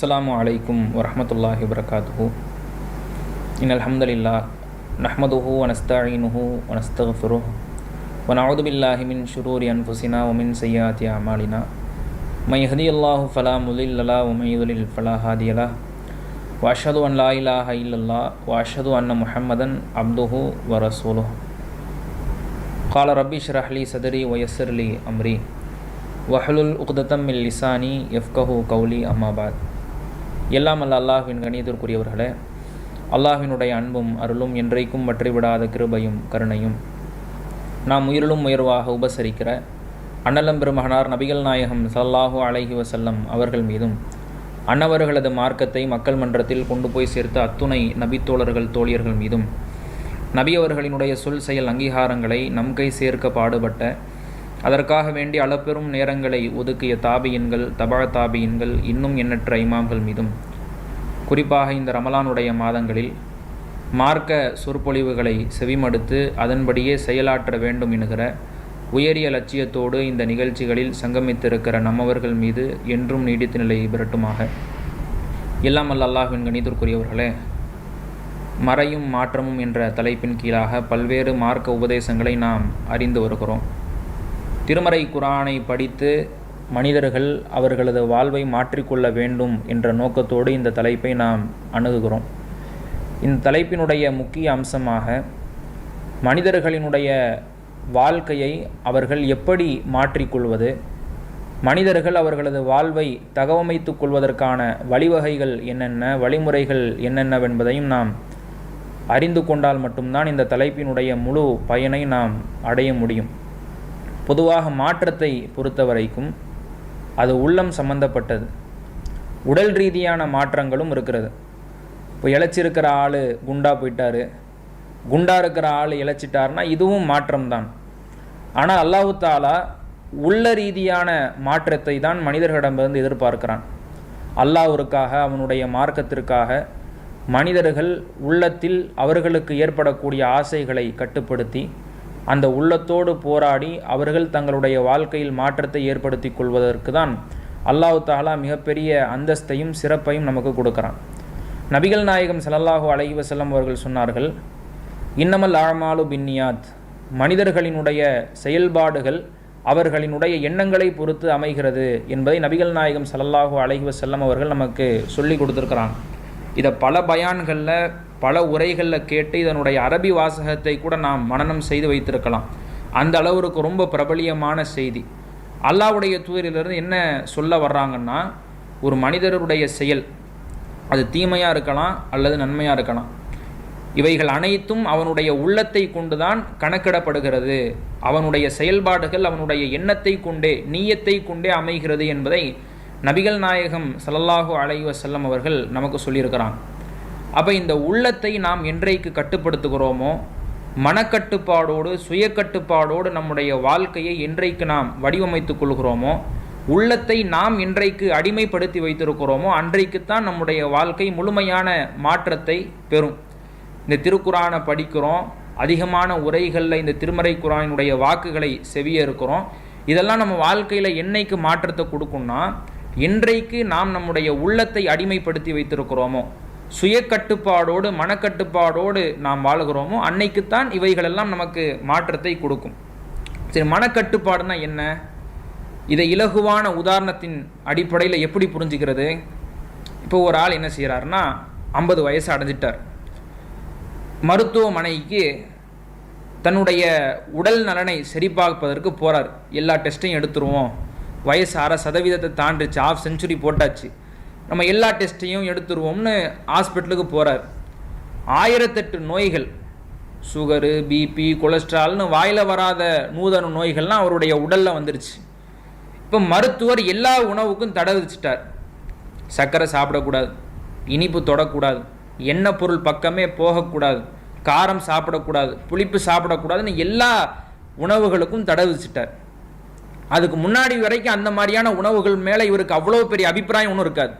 அஸ்ஸலாமு அலைக்கும் வரஹ்மத்துல்லாஹி வபரகாத்துஹு. இன்னல் ஹம்தலில்லாஹ் நஹ்மதுஹு வ நஸ்தஈனுஹு வ நஸ்தக்ஃபிருஹு வ நஊது பில்லாஹி மின் ஷுரூரி அன்ஃபுஸினா வ மின் ஸய்யிஆத்தி அமாலினா. மை யஹ்தியல்லாஹு ஃபலா முதில்ல லஹு வ மை யுத்லில் ஃபலா ஹாதிய லஹு. வ அஷ்ஹது அன் லா இலாஹ இல்லல்லாஹ் வ அஷ்ஹது அன்ன முஹம்மதன் அப்துஹு வ ரசூலுஹு. قال ربي اشرح لي صدري ويسر لي أمري வஹலுல் உக்தத்தம் மின் லிசானி யஃப்கஹு கௌலி அம்மா பாத். எல்லாம் அல்ல அல்லாஹ்வின் கணியத்திற்குரியவர்களே, அல்லாஹ்வினுடைய அன்பும் அருளும் என்றைக்கும் வற்றிவிடாத கிருபையும் கருணையும் நாம் உயிரிலும் உயர்வாக உபசரிக்கிற அண்ணலம் பெருமகனார் நபிகள் நாயகம் ஸல்லல்லாஹு அலைஹி வஸல்லம் அவர்கள் மீதும், அன்னவர்களது மார்க்கத்தை மக்கள் மன்றத்தில் கொண்டு போய் சேர்த்த அத்துணை நபித்தோழர்கள் தோழியர்கள் மீதும், நபி அவர்களினுடைய சொல் செயல் அங்கீகாரங்களை நம் கை சேர்க்க பாடுபட்ட, அதற்காக வேண்டி அளப்பெரும் நேரங்களை ஒதுக்கிய தாபியின்கள், தபா தாபியின்கள், இன்னும் எண்ணற்ற இமாம்கள் மீதும், குறிப்பாக இந்த ரமலானுடைய மாதங்களில் மார்க்க சொற்பொழிவுகளை செவிமடுத்து அதன்படியே செயலாற்ற வேண்டும் என்கிற உயரிய லட்சியத்தோடு இந்த நிகழ்ச்சிகளில் சங்கமித்திருக்கிற நம்மவர்கள் மீது என்றும் நீடித்த நிலை பெறட்டுமாக. எல்லாம் அல்ல அல்லாஹ்வின் கணியத்திற்குரியவர்களே, மறையும் மாற்றமும் என்ற தலைப்பின் கீழாக பல்வேறு மார்க்க உபதேசங்களை நாம் அறிந்து வருகிறோம். திருமறை குர்ஆனை படித்து மனிதர்கள் அவர்களது வாழ்வை மாற்றிக்கொள்ள வேண்டும் என்ற நோக்கத்தோடு இந்த தலைப்பை நாம் அணுகுகிறோம். இந்த தலைப்பினுடைய முக்கிய அம்சமாக மனிதர்களினுடைய வாழ்க்கையை அவர்கள் எப்படி மாற்றிக்கொள்வது, மனிதர்கள் அவர்களது வாழ்வை தகவமைத்து கொள்வதற்கான வழிவகைகள் என்னென்ன, வழிமுறைகள் என்னென்னவென்பதையும் நாம் அறிந்து கொண்டால் மட்டும்தான் இந்த தலைப்பினுடைய முழு பயனை நாம் அடைய முடியும். பொதுவாக மாற்றத்தை பொறுத்த வரைக்கும் அது உள்ளம் சம்பந்தப்பட்டது. உடல் ரீதியான மாற்றங்களும் இருக்கிறது. இப்போ இழைச்சிருக்கிற ஆள் குண்டா போயிட்டார், குண்டா இருக்கிற ஆள் இழைச்சிட்டார்னா இதுவும் மாற்றம்தான். ஆனால் அல்லாஹு தாலா உள்ள ரீதியான மாற்றத்தை தான் மனிதர்களிடமிருந்து எதிர்பார்க்கிறான். அல்லாஹ்விற்காக, அவனுடைய மார்க்கத்திற்காக மனிதர்கள் உள்ளத்தில் அவர்களுக்கு ஏற்படக்கூடிய ஆசைகளை கட்டுப்படுத்தி அந்த உள்ளத்தோடு போராடி அவர்கள் தங்களுடைய வாழ்க்கையில் மாற்றத்தை ஏற்படுத்தி கொள்வதற்கு தான் அல்லாஹ் தஆலா மிகப்பெரிய அந்தஸ்தையும் சிறப்பையும் நமக்கு கொடுக்குறான். நபிகள் நாயகம் ஸல்லல்லாஹு அலைஹி வஸல்லம் அவர்கள் சொன்னார்கள், இன்னமல் அஅமாலு பின்னியாத், மனிதர்களினுடைய செயல்பாடுகள் அவர்களினுடைய எண்ணங்களை பொறுத்து அமைகிறது என்பதை நபிகள் நாயகம் ஸல்லல்லாஹு அலைஹி வஸல்லம் அவர்கள் நமக்கு சொல்லி கொடுத்துருக்குறாங்க. இதை பல பயான்களில் பல உரைகளில் கேட்டு இதனுடைய அரபி வாசகத்தை கூட நாம் மனனம் செய்து வைத்திருக்கலாம். அந்த அளவுக்கு ரொம்ப பிரபலியமான செய்தி. அல்லாஹ்வுடைய தூதரிலிருந்து என்ன சொல்ல வர்றாங்கன்னா, ஒரு மனிதருடைய செயல் அது தீமையாக இருக்கலாம் அல்லது நன்மையாக இருக்கலாம், இவைகள் அனைத்தும் அவனுடைய உள்ளத்தை கொண்டுதான் கணக்கிடப்படுகிறது. அவனுடைய செயல்பாடுகள் அவனுடைய எண்ணத்தை கொண்டே, நீயத்தை கொண்டே அமைகிறது என்பதை நபிகள் நாயகம் ஸல்லல்லாஹு அலைஹி வஸல்லம் அவர்கள் நமக்கு சொல்லியிருக்கிறாங்க. அப்போ இந்த உள்ளத்தை நாம் என்றைக்கு கட்டுப்படுத்துகிறோமோ, மனக்கட்டுப்பாடோடு சுயக்கட்டுப்பாடோடு நம்முடைய வாழ்க்கையை என்றைக்கு நாம் வடிவமைத்து கொள்கிறோமோ, உள்ளத்தை நாம் என்றைக்கு அடிமைப்படுத்தி வைத்திருக்கிறோமோ அன்றைக்குத்தான் நம்முடைய வாழ்க்கை முழுமையான மாற்றத்தை பெறும். இந்த திருக்குரானை படிக்கிறோம், அதிகமான உரைகளில் இந்த திருமறை குர்ஆனினுடைய வாக்குகளை செவிய இருக்கிறோம். இதெல்லாம் நம்ம வாழ்க்கையில் என்னைக்கு மாற்றத்தை கொடுக்கும்னா, என்றைக்கு நாம் நம்முடைய உள்ளத்தை அடிமைப்படுத்தி வைத்திருக்கிறோமோ, சுய கட்டுப்பாடோடு மனக்கட்டுப்பாடோடு நாம் வாழுகிறோமோ அன்னைக்குத்தான் இவைகளெல்லாம் நமக்கு மாற்றத்தை கொடுக்கும். சரி, மனக்கட்டுப்பாடுனா என்ன? இதை இலகுவான உதாரணத்தின் அடிப்படையில் எப்படி புரிஞ்சுக்கிறது? இப்போ ஒரு ஆள் என்ன செய்கிறாருன்னா, 50 வயசு அடைஞ்சிட்டார். மருத்துவமனைக்கு தன்னுடைய உடல் நலனை சரிபார்ப்பதற்கு போகிறார். எல்லா டெஸ்ட்டையும் எடுத்துருவோம், வயசு 60% தாண்டிச்சு, ½ செஞ்சுரி போட்டாச்சு, நம்ம எல்லா டெஸ்ட்டையும் எடுத்துருவோம்னு ஹாஸ்பிட்டலுக்கு போகிறார். 1008 நோய்கள், சுகரு, பிபி, கொலஸ்ட்ரால்னு வாயில் வராத நூதன நோய்கள்லாம் அவருடைய உடலில் வந்துருச்சு. இப்போ மருத்துவர் எல்லா உணவுக்கும் தடை விதிச்சிட்டார். சர்க்கரை சாப்பிடக்கூடாது, இனிப்பு தொடக்கூடாது, எண்ணெய் பொருள் பக்கமே போகக்கூடாது, காரம் சாப்பிடக்கூடாது, புளிப்பு சாப்பிடக்கூடாதுன்னு எல்லா உணவுகளுக்கும் தடை விதிச்சிட்டார். அதுக்கு முன்னாடி வரைக்கும் அந்த மாதிரியான உணவுகள் மேலே இவருக்கு அவ்வளோ பெரிய அபிப்பிராயம் ஒன்றும் இருக்காது.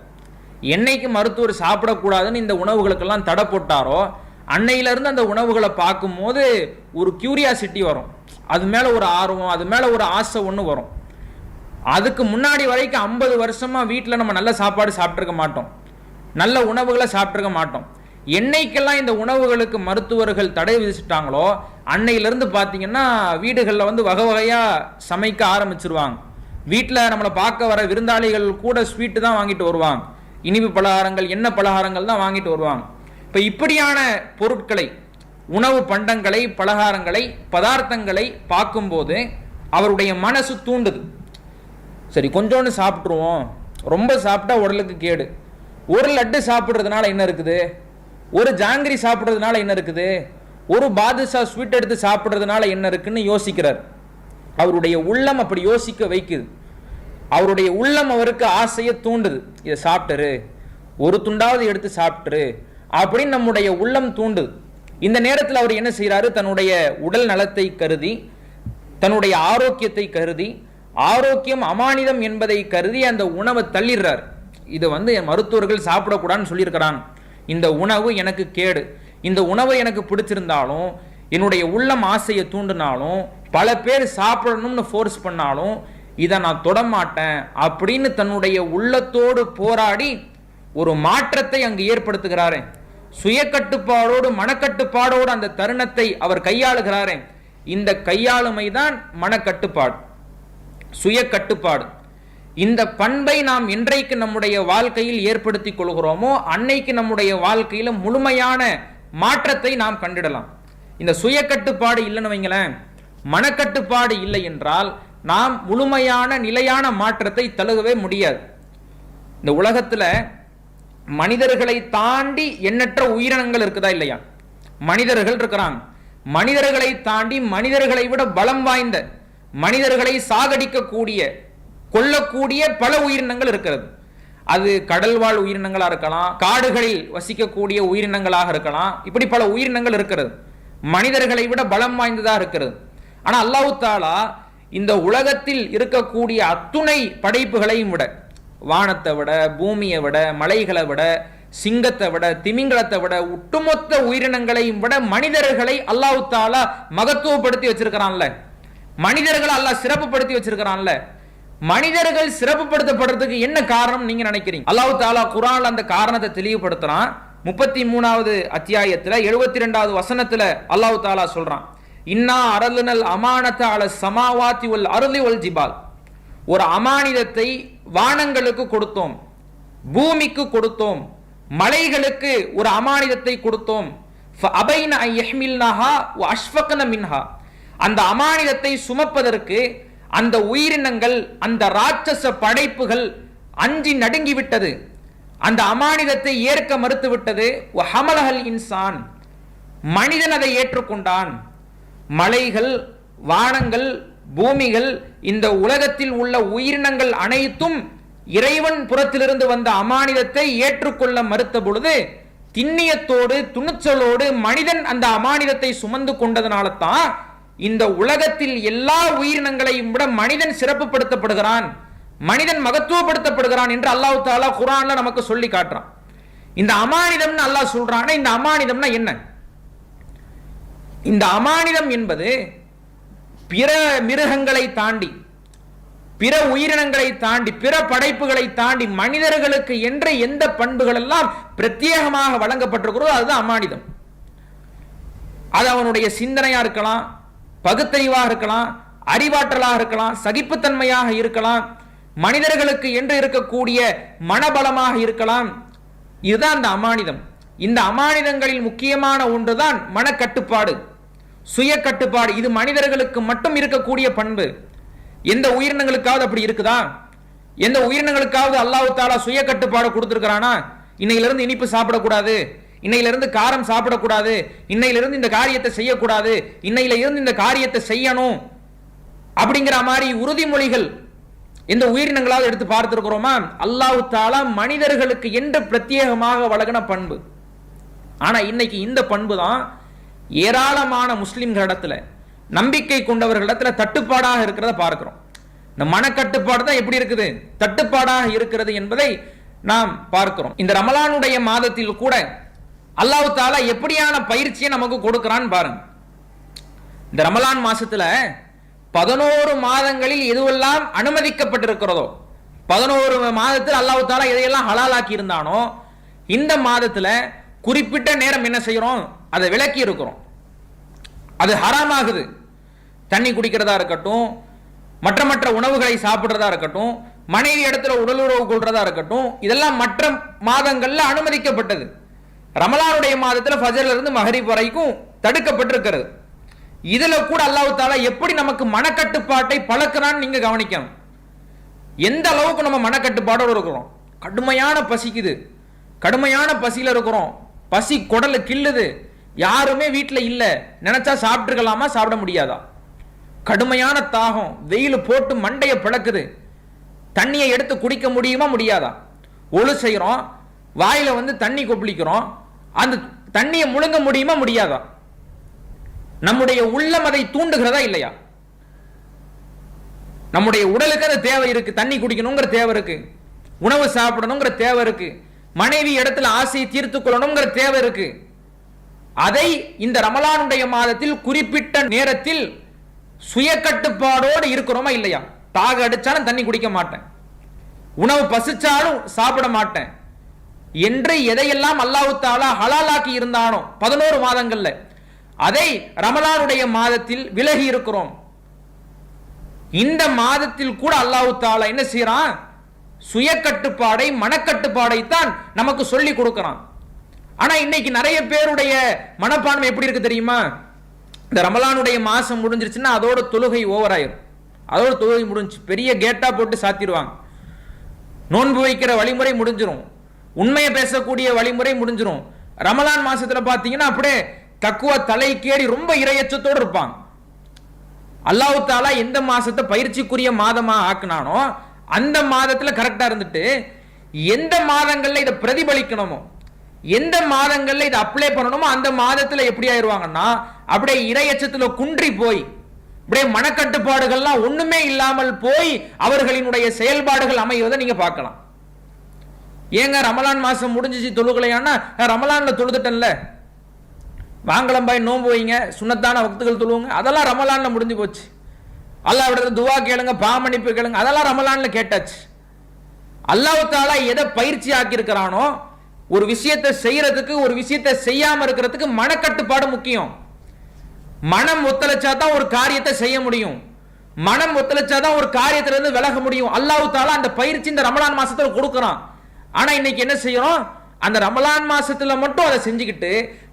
என்னைக்கு மருத்துவர் சாப்பிடக்கூடாதுன்னு இந்த உணவுகளுக்கெல்லாம் தடை போட்டாரோ அன்னையிலேருந்து அந்த உணவுகளை பார்க்கும்போது ஒரு கியூரியாசிட்டி வரும், அது மேலே ஒரு ஆர்வம், அது மேலே ஒரு ஆசை ஒன்று வரும். அதுக்கு முன்னாடி வரைக்கும் 50 வருஷமா வீட்டில் நம்ம நல்ல சாப்பாடு சாப்பிட்ருக்க மாட்டோம், நல்ல உணவுகளை சாப்பிட்ருக்க மாட்டோம். என்னைக்கெல்லாம் இந்த உணவுகளுக்கு மருத்துவர்கள் தடை விதிச்சிட்டாங்களோ அன்னையிலிருந்து பார்த்தீங்கன்னா வீடுகளில் வகை வகையாக சமைக்க ஆரம்பிச்சிருவாங்க. வீட்டில் நம்மளை பார்க்க வர விருந்தாளிகள் கூட ஸ்வீட்டு தான் வாங்கிட்டு வருவாங்க, இனிப்பு பலகாரங்கள் எண்ணெய் பலகாரங்கள் தான் வாங்கிட்டு வருவாங்க. இப்போ இப்படியான பொருட்களை, உணவு பண்டங்களை, பலகாரங்களை, பதார்த்தங்களை பார்க்கும்போது அவருடைய மனசு தூண்டுது. சரி, கொஞ்சோண்டு சாப்பிட்ருவோம், ரொம்ப சாப்பிட்டா உடலுக்கு கேடு. ஒரு லட்டு சாப்பிட்றதுனால என்ன இருக்குது, ஒரு ஜாங்கிரி சாப்பிட்றதுனால என்ன இருக்குது, ஒரு பாதுஷா ஸ்வீட் எடுத்து சாப்பிட்றதுனால என்ன இருக்குன்னு யோசிக்கிறார். அவருடைய உள்ளம் அப்படி யோசிக்க வைக்குது. அவருடைய உள்ளம் அவருக்கு ஆசையை தூண்டுது. இதை சாப்பிட்டுரு, ஒரு துண்டாவது எடுத்து சாப்பிட்டுரு அப்படின்னு நம்முடைய உள்ளம் தூண்டுது. இந்த நேரத்தில் அவர் என்ன செய்கிறாரு, தன்னுடைய உடல் நலத்தை கருதி, தன்னுடைய ஆரோக்கியத்தை கருதி, ஆரோக்கியம் அமானிதம் என்பதை கருதி அந்த உணவை தள்ளிடுறார். இது மருத்துவர்கள் சாப்பிடக்கூடாதுன்னு சொல்லியிருக்கிறாங்க, இந்த உணவு எனக்கு கேடு, இந்த உணவு எனக்கு பிடிச்சிருந்தாலும், என்னுடைய உள்ளம் ஆசையை தூண்டினாலும், பல பேர் சாப்பிடணும்னு ஃபோர்ஸ் பண்ணாலும் இதை நான் தொடமாட்டேன் அப்படின்னு தன்னுடைய உள்ளத்தோடு போராடி ஒரு மாற்றத்தை அங்கு ஏற்படுத்துகிறாரே. சுய கட்டுப்பாடோடு மனக்கட்டுப்பாடோடு அந்த தருணத்தை அவர் கையாளுகிறாரே. இந்த கையாளுமை தான் மனக்கட்டுப்பாடு, சுய கட்டுப்பாடு. இந்த பண்பை நாம் என்றைக்கு நம்முடைய வாழ்க்கையில் ஏற்படுத்தி கொள்கிறோமோ அன்னைக்கு நம்முடைய வாழ்க்கையில முழுமையான மாற்றத்தை நாம் கண்டிடலாம். இந்த சுய கட்டுப்பாடு இல்லைன்னு வைங்களேன், மனக்கட்டுப்பாடு இல்லை என்றால் நாம் முழுமையான நிலையான மாற்றத்தை தழுகவே முடியாது. இந்த உலகத்துல மனிதர்களை தாண்டி எண்ணற்ற உயிரினங்கள் இருக்குதா இல்லையா? மனிதர்கள் இருக்கிறாங்க. மனிதர்களை தாண்டி மனிதர்களை விட பலம் வாய்ந்த, மனிதர்களை சாகடிக்கக்கூடிய, கொல்லக்கூடிய பல உயிரினங்கள் இருக்கிறது. அது கடல்வாழ் உயிரினங்களா இருக்கலாம், காடுகளில் வசிக்கக்கூடிய உயிரினங்களாக இருக்கலாம். இப்படி பல உயிரினங்கள் இருக்கிறது, மனிதர்களை விட பலம் வாய்ந்ததா இருக்கிறது. ஆனா அல்லாஹ் தஆலா இந்த உலகத்தில் இருக்கக்கூடிய அத்துணை படைப்புகளையும் விட, வானத்தை விட, பூமியை விட, மலைகளை விட, சிங்கத்தை விட, திமிங்கலத்தை விட, ஒட்டுமொத்த உயிரினங்களையும் விட மனிதர்களை அல்லாஹ் தஆலா மகத்துவப்படுத்தி வச்சிருக்கிறான்ல, மனிதர்களை அல்லாஹ் சிறப்புப்படுத்தி வச்சிருக்கிறான்ல. மனிதர்கள் சிறப்புப்படுத்தப்படுறதுக்கு என்ன காரணம் நீங்க நினைக்கிறீங்க? அல்லாஹ் தஆலா குர்ஆன்ல அந்த காரணத்தை தெளிவுபடுத்துறான். 33வது அத்தியாயத்துல 72வது வசனத்துல அல்லாஹ் தஆலா சொல்றான், இன்னா அரல்னல் அமானத அல ஸமாவாதி வல் அர்லி வல் ஜிபால். ஒரு அமானிதத்தை வானங்களுக்கு கொடுத்தோம், பூமிக்கு கொடுத்தோம், மலைகளுக்கு ஒரு அமானிதத்தை கொடுத்தோம். ஃபஅபைன அன் யஹ்மில்னஹா வ அஷ்ஃபக்ன மின்ஹா. அந்த அமானிதத்தை சுமப்பதற்கு அந்த உயிரினங்கள், அந்த ராட்சச படைப்புகள் அஞ்சி நடுங்கி விட்டது, அந்த அமானிதத்தை ஏற்க மறுத்து விட்டது. வ ஹமலஹல் இன்சான். மனிதன் அதை ஏற்றுக்கொண்டான். மலைகள், வானங்கள், பூமிகள், இந்த உலகத்தில் உள்ள உயிரினங்கள் அனைத்தும் இறைவன் புறத்திலிருந்து வந்த அமானிதத்தை ஏற்றுக்கொள்ள மறுத்த பொழுது திண்ணியத்தோடு, துணிச்சலோடு மனிதன் அந்த அமானிதத்தை சுமந்து கொண்டதனால தான் இந்த உலகத்தில் எல்லா உயிரினங்களையும் விட மனிதன் சிறப்புப்படுத்தப்படுகிறான், மனிதன் மகத்துவப்படுத்தப்படுகிறான் என்று அல்லாஹ் தஆலா குர்ஆன்ல நமக்கு சொல்லி காட்டுறான். இந்த அமானிதம்னு அல்லாஹ் சொல்றான். இந்த அமானிதம்னா என்ன? இந்த அமானிதம் என்பது பிற மிருகங்களை தாண்டி, பிற உயிரினங்களை தாண்டி, பிற படைப்புகளை தாண்டி மனிதர்களுக்கு என்ற எந்த பண்புகள் எல்லாம் பிரத்யேகமாக வழங்கப்பட்டிருக்கிறதோ அதுதான் அமானிதம். அது அவனுடைய சிந்தனையா இருக்கலாம், பகுத்தறிவாக இருக்கலாம், அறிவாற்றலாக இருக்கலாம், சகிப்புத்தன்மையாக இருக்கலாம், மனிதர்களுக்கு என்று இருக்கக்கூடிய மனபலமாக இருக்கலாம். இதுதான் அந்த அமானிதம். இந்த அமானிதங்களில் முக்கியமான ஒன்றுதான் மனக்கட்டுப்பாடு, சுய கட்டுப்பாடு. இது மனிதர்களுக்கு மட்டும் இருக்கக்கூடிய பண்பு. எந்த உயிரினங்களுக்காவது அப்படி இருக்குதா? எந்த உயிரினங்களுக்காவது அல்லாஹ் தஆலா சுய கட்டுப்பாடு கொடுத்திருக்கிறானா? இன்னையிலிருந்து இனிப்பு சாப்பிடக்கூடாது, இன்னையிலிருந்து காரம் சாப்பிடக்கூடாது, இன்னையிலிருந்து இந்த காரியத்தை செய்யக்கூடாது, இன்னையில இருந்து இந்த காரியத்தை செய்யணும் அப்படிங்கிற மாதிரி உறுதிமொழிகள் எந்த உயிரினங்களாவது எடுத்து பார்த்திருக்கிறோமா? அல்லாஹ் தஆலா மனிதர்களுக்கு என்று பிரத்யேகமாக வழங்கின பண்பு. ஆனா இன்னைக்கு இந்த பண்பு தான் ஏராளமான முஸ்லிம்களிடத்துல, நம்பிக்கை கொண்டவர்களிடத்துல தட்டுப்பாடாக இருக்கிறத பார்க்கிறோம். இந்த மனக்கட்டுப்பாடு தான் எப்படி இருக்குது, தட்டுப்பாடாக இருக்கிறது என்பதை நாம் பார்க்கிறோம். இந்த ரமலானுடைய மாதத்தில் கூட அல்லாஹ் தஆலா எப்படியான பயிற்சியை நமக்கு கொடுக்கிறான்னு பாருங்க. இந்த ரமலான் மாசத்துல 11 மாதங்களில் எதுவெல்லாம் அனுமதிக்கப்பட்டிருக்கிறதோ, 11 மாதத்தில் அல்லாஹ் தஆலா எதையெல்லாம் ஹலாலாக்கி இருந்தானோ, இந்த மாதத்துல குறிப்பிட்ட நேரம் என்ன செய்யறோம், அதை விலக்கி இருக்கிறோம். அது ஹராமாகுது. தண்ணி குடிக்கிறதா இருக்கட்டும், மற்ற உணவுகளை சாப்பிடுறதா இருக்கட்டும், மனைவி இடத்துல உடலுறவு கொள்றதா இருக்கட்டும், இதெல்லாம் மற்ற மாதங்கள்ல அனுமதிக்கப்பட்டது. ரமலானுடைய மாதத்துல ஃபஜ்ர்ல இருந்து மகரிப் வரைக்கும் தடுக்கப்பட்டிருக்கிறது. இதுல கூட அல்லாஹ் தஆலா எப்படி நமக்கு மனக்கட்டுப்பாட்டை பழக்கிறான்னு நீங்க கவனிக்கணும். எந்த அளவுக்கு நம்ம மனக்கட்டுப்பாடோடு இருக்கிறோம். கடுமையான பசிக்குது, கடுமையான பசியில இருக்கிறோம், பசி குடல கிள்ளுது, யாருமே வீட்டில் இல்ல, நினைச்சா சாப்பிட்டுக்கலாமா, சாப்பிட முடியாதா? கடுமையான தாகம், வெயில் போட்டு மண்டைய பிளக்குது, தண்ணியை எடுத்து குடிக்க முடியுமா முடியாதா? ஒழு செய்யறோம், வாயில தண்ணி கொப்பளிக்கிறோம், அந்த தண்ணியை முழுங்க முடியுமா முடியாதா? நம்முடைய உள்ளம் அதை தூண்டுகிறதா இல்லையா? நம்முடைய உடலுக்கு அந்த தேவை இருக்கு, தண்ணி குடிக்கணுங்கிற தேவை இருக்கு, உணவு சாப்பிடணுங்கிற தேவை இருக்கு, மனைவி இடத்துல ஆசையை தீர்த்து கொள்ளணுங்கிற தேவை இருக்கு. அதை இந்த ரமலானுடைய மாதத்தில் குறிப்பிட்ட நேரத்தில் சுய கட்டுப்பாடோடு இருக்கிறோமா இல்லையா? தாக அடிச்சாலும் தண்ணி குடிக்க மாட்டேன், உணவு பசிச்சாலும் சாப்பிட மாட்டேன் என்று எதையெல்லாம் அல்லாஹ் தஆலா ஹலாலாக்கி இருந்தானோ 11 மாதங்கள்ல, அதை ரமலானுடைய மாதத்தில் விலகி இருக்கிறோம். இந்த மாதத்தில் கூட அல்லாஹ் தஆலா என்ன செய்யறான்? சுய கட்டுப்பாடை, மனக்கட்டுப்பாடை தான் நமக்கு சொல்லி கொடுக்கிறான். ஆனா இன்னைக்கு நிறைய பேருடைய மனப்பான்மை எப்படி இருக்கு தெரியுமா? இந்த ரமலானுடைய மாசம் முடிஞ்சிருச்சுன்னா அதோட தொழுகை ஓவர் ஆயிரும், அதோட தொழுகை முடிஞ்சு பெரிய கேட்டா போட்டு சாத்திடுவாங்க, நோன்பு வைக்கிற வழிமுறை முடிஞ்சிரும், உண்மையை பேசக்கூடிய வழிமுறை முடிஞ்சிரும். ரமலான் மாசத்துல பாத்தீங்கன்னா அப்படியே தக்குவா தலைக்கேறி ரொம்ப இரையச்சத்தோடு இருப்பாங்க. அல்லாஹ் தஆலா எந்த மாசத்தை பயிற்சிக்குரிய மாதமா ஆக்குனானோ அந்த மாதத்துல கரெக்டா இருந்துட்டு, எந்த மாதங்கள்ல இதை பிரதிபலிக்கணுமோ, எந்த மாதங்கள்ல இதை அப்ளை பண்ணணுமோ அந்த மாதத்துல எப்படி ஆயிருவாங்கன்னா அப்படியே இரையச்சத்துல குன்றி போய் அப்படியே மனக்கட்டுப்பாடுகள்லாம் ஒண்ணுமே இல்லாமல் போய் அவர்களினுடைய செயல்பாடுகள் அமைவதை நீங்க பார்க்கலாம். ஏங்க ரமலான் மாசம் முடிஞ்சிச்சு தொழுகலையானா, ரமலான்ல தொழுதுட்டேன்ல, வாங்கலம்பாய் நோன்பு வைங்க, சுன்னத்தான வக்துகள் தொழுவுங்க, அதெல்லாம் ரமலான்ல முடிஞ்சு போச்சு. அல்லாஹ் விட துவா கேளுங்க, பாமன்னிப்பு கேளுங்க, அதெல்லாம் ரமலான்ல கேட்டாச்சு. அல்லாஹ் தஆலா எதை பயிற்சி ஆக்கி இருக்கிறானோ, ஒரு விஷயத்தை செய்யறதுக்கு, ஒரு விஷயத்தை செய்யாம இருக்கிறதுக்கு மனக்கட்டுப்பாடு முக்கியம். மனம் ஒத்துழைச்சாதான் ஒரு காரியத்தை செய்ய முடியும், மனம் ஒத்துழைச்சாதான் ஒரு காரியத்துல இருந்து விலக முடியும். அல்லாஹ் தஆலா அந்த பயிற்சி இந்த ரமலான் மாசத்துல கொடுக்கறான். ஆனா இன்னைக்கு என்ன செய்யறோம்? அந்த ரமலான் மாசத்துல மட்டும் அதை செஞ்சுக்கிட்டு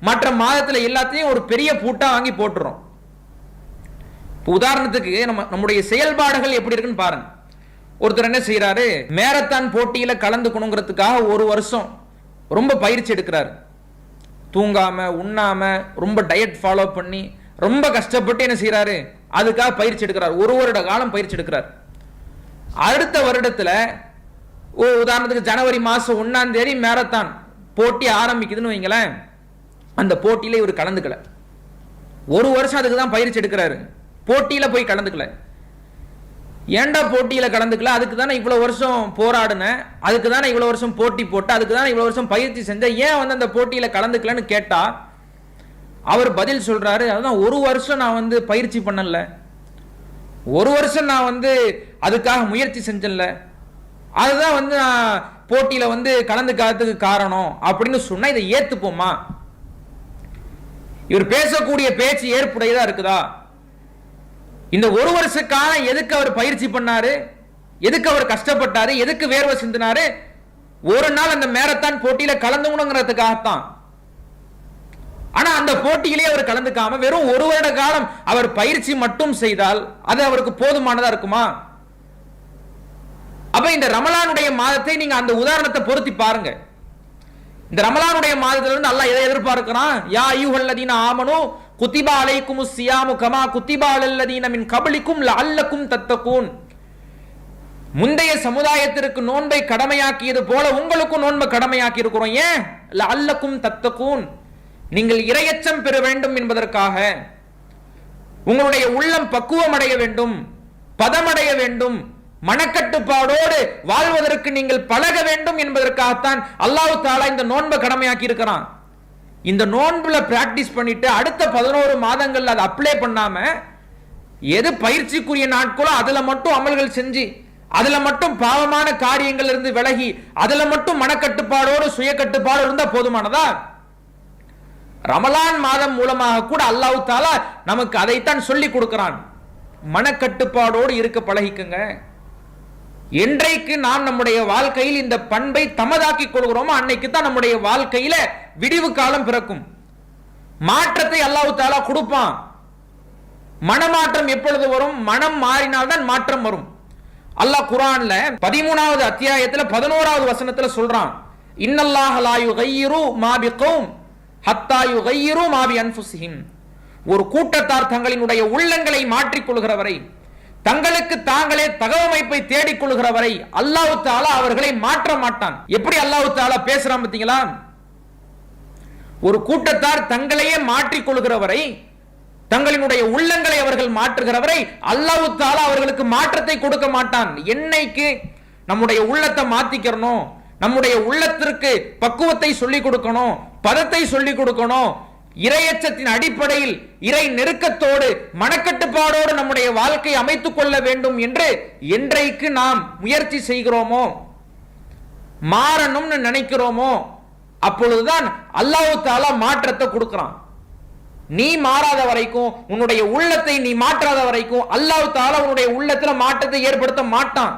மற்ற மாதத்துல எல்லாத்தையும் ஒரு பெரிய பூட்டா வாங்கி போட்டுறோம். உதாரணத்துக்கு நம்முடைய செயல்பாடுகள் எப்படி இருக்குன்னு பாருங்க. ஒருத்தர் என்ன செய்யறாரு, மேரத்தான் போட்டியில கலந்துக்கணுங்கிறதுக்காக ஒரு வருஷம் ரொம்ப பயிற்சி எடுக்கிறாரு, தூங்காம உண்ணாம ரொம்ப டயட் ஃபாலோ பண்ணி ரொம்ப கஷ்டப்பட்டு என்ன செய்யறாரு, அதுக்காக பயிற்சி எடுக்கிறார். ஒரு வருட காலம் பயிற்சி எடுக்கிறார். அடுத்த வருடத்துல உதாரணத்துக்கு ஜனவரி மாசம் 1ஆம் தேதி மேரத்தான் போட்டி ஆரம்பிக்குதுன்னு வைங்களேன், அந்த போட்டியில இவர் கலந்துக்கல. ஒரு வருஷம் அதுக்கு தான் பயிற்சி எடுக்கிறாரு, போட்டியில போய் கலந்துக்கல. ஏண்டா போட்டியில கலந்துக்கல? அதுக்கு தானே இவ்வளவு வருஷம் போராடுனேன், அதுக்கு தானே இவ்வளவு வருஷம் போட்டி போட்டு, அதுக்கு தானே இவ்வளவு வருஷம் பயிற்சி செஞ்ச, ஏன் அந்த போட்டியில கலந்துக்கலன்னு கேட்டா அவர் பதில் சொல்றாரு, அதுதான் ஒரு வருஷம் நான் பயிற்சி பண்ணல, ஒரு வருஷம் நான் அதுக்காக முயற்சி செஞ்சல, அதுதான் நான் போட்டியில கலந்துக்காததுக்கு காரணம் அப்படின்னு சொன்னா இதை ஏத்துப்போமா? இவர் பேசக்கூடிய பேச்சு ஏற்புடையதா இருக்குதா? இந்த ஒரு வருஷ காலம் எதுக்கு அவர் பயிற்சி பண்ணாரு, எதுக்கு அவர் கஷ்டப்பட்டாரு, எதுக்கு வேர்வை சிந்தினாரு? ஒரு நாள் அந்த மேரத்தான் போட்டியில கலந்துக்கணுங்கிறதுக்காகத்தான். ஆனா அந்த போட்டியிலே அவர் கலந்துக்காம வெறும் ஒரு வருட காலம் அவர் பயிற்சி மட்டும் செய்தால் அது அவருக்கு போதுமானதா இருக்குமா? அப்ப இந்த ரமலானுடைய மாதத்தை நீங்க அந்த உதாரணத்தை பொருத்தி பாருங்க. இந்த ரமலானுடைய மாதத்துல இருந்து அல்லாஹ் எதை எதிர்பார்க்கிறான்? யா அய்யுஹல்லதீன ஆமனு குத்திபா அலைக்குமுஸ் ஸியாமு கமா குத்திபா அலல்லதீன மின் கப்லிக்கும் லஅல்லக்கும் தத்தகூன். முந்தைய சமுதாயத்திற்கு நோன்பை கடமையாக்கியது போல உங்களுக்கும் நோன்பை கடமையாக்கி இருக்கிறோம். ஏன்? லஅல்லக்கும் தத்தகூன், நீங்கள் இரையச்சம் பெற வேண்டும் என்பதற்காக, உங்களுடைய உள்ளம் பக்குவம் அடைய வேண்டும், பதமடைய வேண்டும், மனக்கட்டுப்பாடோடு வாழ்வதற்கு நீங்கள் பழக வேண்டும் என்பதற்காகத்தான் அல்லாஹ் தஆலா இந்த நோன்பை கடமையாக்கி இருக்கிறான். இந்த நோன்புல பிராக்டிஸ் பண்ணிட்டு அடுத்த 11 மாதங்கள்ல அதை அப்ளை பண்ணாம எது பயிற்சிக்குரிய நாட்களோ அதுல மட்டும் அமல்கள் செஞ்சு, அதுல மட்டும் பாவமான காரியங்கள் இருந்து விலகி, அதுல மட்டும் மனக்கட்டுப்பாடோடு சுய கட்டுப்பாடு இருந்தா போதுமானதா? ரமலான் மாதம் மூலமாக கூட அல்லாஹ் தஆலா நமக்கு அதைத்தான் சொல்லி கொடுக்கிறான். மனக்கட்டுப்பாடோடு இருக்க பழகிக்குங்க. என்றைக்கு நாம் நம்முடைய வாழ்க்கையில் இந்த பண்பை தமதாக்கி கொள்கிறோமோ அன்னைக்கு தான் நம்முடைய வாழ்க்கையில விடிவு காலம் பிறக்கும். மாற்றத்தை அல்லாஹ் தஆலா கொடுப்பான். மனமாற்றம் எப்பொழுது வரும்? மனம் மாறினால்தான் மாற்றம் வரும். அல்லாஹ் குர்ஆன்ல 13வது அத்தியாயத்துல 11வது வசனத்துல சொல்றான், இன்னல்லாஹ லா யுகையிரு மா பிகௌம் ஹத்தா யுகையிரு மா பி அன்ஃபுஸிஹிம். ஒரு கூட்டத்தார் தங்களினுடைய உள்ளங்களை மாற்றிக் கொள்கிறவரை, தங்களுக்கு தாங்களே தகவமைப்பை தேடிக் கொள்கிறவரை அல்லாஹ் தஆலா அவர்களை மாற்ற மாட்டான். எப்படி அல்லாஹ் தஆலா பேசுறான் பாத்தீங்களா? ஒரு கூட்டத்தார் தங்களையே மாற்றிக் கொள்கிறவரை, தங்களினுடைய உள்ளங்களை அவர்கள் மாற்றுகிறவரை அல்லாஹ் தஆலா அவர்களுக்கு மாற்றத்தை கொடுக்க மாட்டான். என்னைக்கு நம்முடைய உள்ளத்தை மாத்திக்கிறணும், நம்முடைய உள்ளத்திற்கு பக்குவத்தை சொல்லிக் கொடுக்கணும், பதத்தை சொல்லிக் கொடுக்கணும், இறையச்சத்தின் அடிப்படையில் இறை நெருக்கத்தோடு மனக்கட்டுப்பாடோடு நம்முடைய வாழ்க்கை அமைத்துக் கொள்ள வேண்டும் என்று என்றைக்கு நாம் முயற்சி செய்கிறோமோ, மாறணும்னு நினைக்கிறோமோ, அப்பொழுதுதான் அல்லாஹ் தஆலா மாற்றத்தை கொடுக்கிறான். நீ மாறாத வரைக்கும், உன்னுடைய உள்ளத்தை நீ மாற்றாத வரைக்கும் அல்லாஹ் தஆலா உன்னுடைய உள்ளத்துல மாற்றத்தை ஏற்படுத்த மாட்டான்.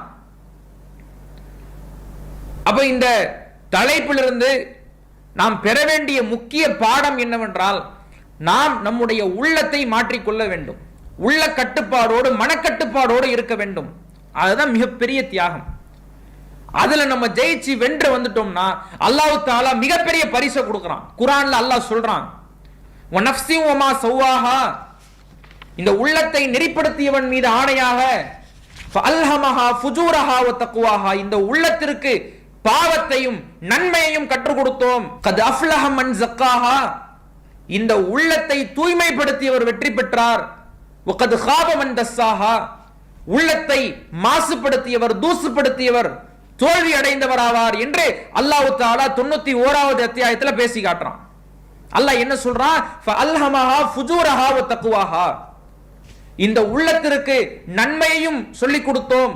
அப்ப இந்த தலைப்பிலிருந்து நாம் பெற வேண்டிய முக்கிய பாடம் என்னவென்றால், நாம் நம்முடைய உள்ளத்தை மாற்றிக்கொள்ள வேண்டும். உள்ள கட்டுப்பாடோடு மனக்கட்டுப்பாடோடு இருக்க வேண்டும். அதுதான் மிகப்பெரிய தியாகம். அதுல நம்ம ஜெயிச்சு வென்று வந்துட்டோம்னா அல்லாஹ் தஆலா மிகப்பெரிய பரிசை கொடுக்கிறான். குர்ஆன்ல அல்லாஹ் சொல்றான், வனஃப்ஸி வமா ஸவ்வாஹா, இந்த உள்ளத்தை நெறிப்படுத்தியவன் மீது ஆணையாக, ஃபஅல்ஹமஹா ஃபுஜூரஹா வ தக்வாஹா, இந்த உள்ளத்திற்கு பாவத்தையும் நன்மையையும் கற்றுக் கொடுத்தோம். கத் அஃப்லஹ மன் ஸக்காஹா, இந்த உள்ளத்தை தூய்மைப்படுத்தியவர் வெற்றி பெற்றார். வகத் காப மன் தஸ்ஸாஹா, உள்ளத்தை மாசுபடுத்தியவர் தூசுப்படுத்தியவர் தோல்வி அடைந்தவர் ஆவார் என்று அல்லாஹ் தஆலா 91வது அத்தியாயத்தில் பேசி காட்டுறான். அல்லாஹ் என்ன சொல்றான்? ஃபஅல்ஹமஹா ஃபுஜூரஹா வ தக்வாஹா, இந்த உள்ளத்திற்கு நன்மையையும் சொல்லிக் கொடுத்தோம்,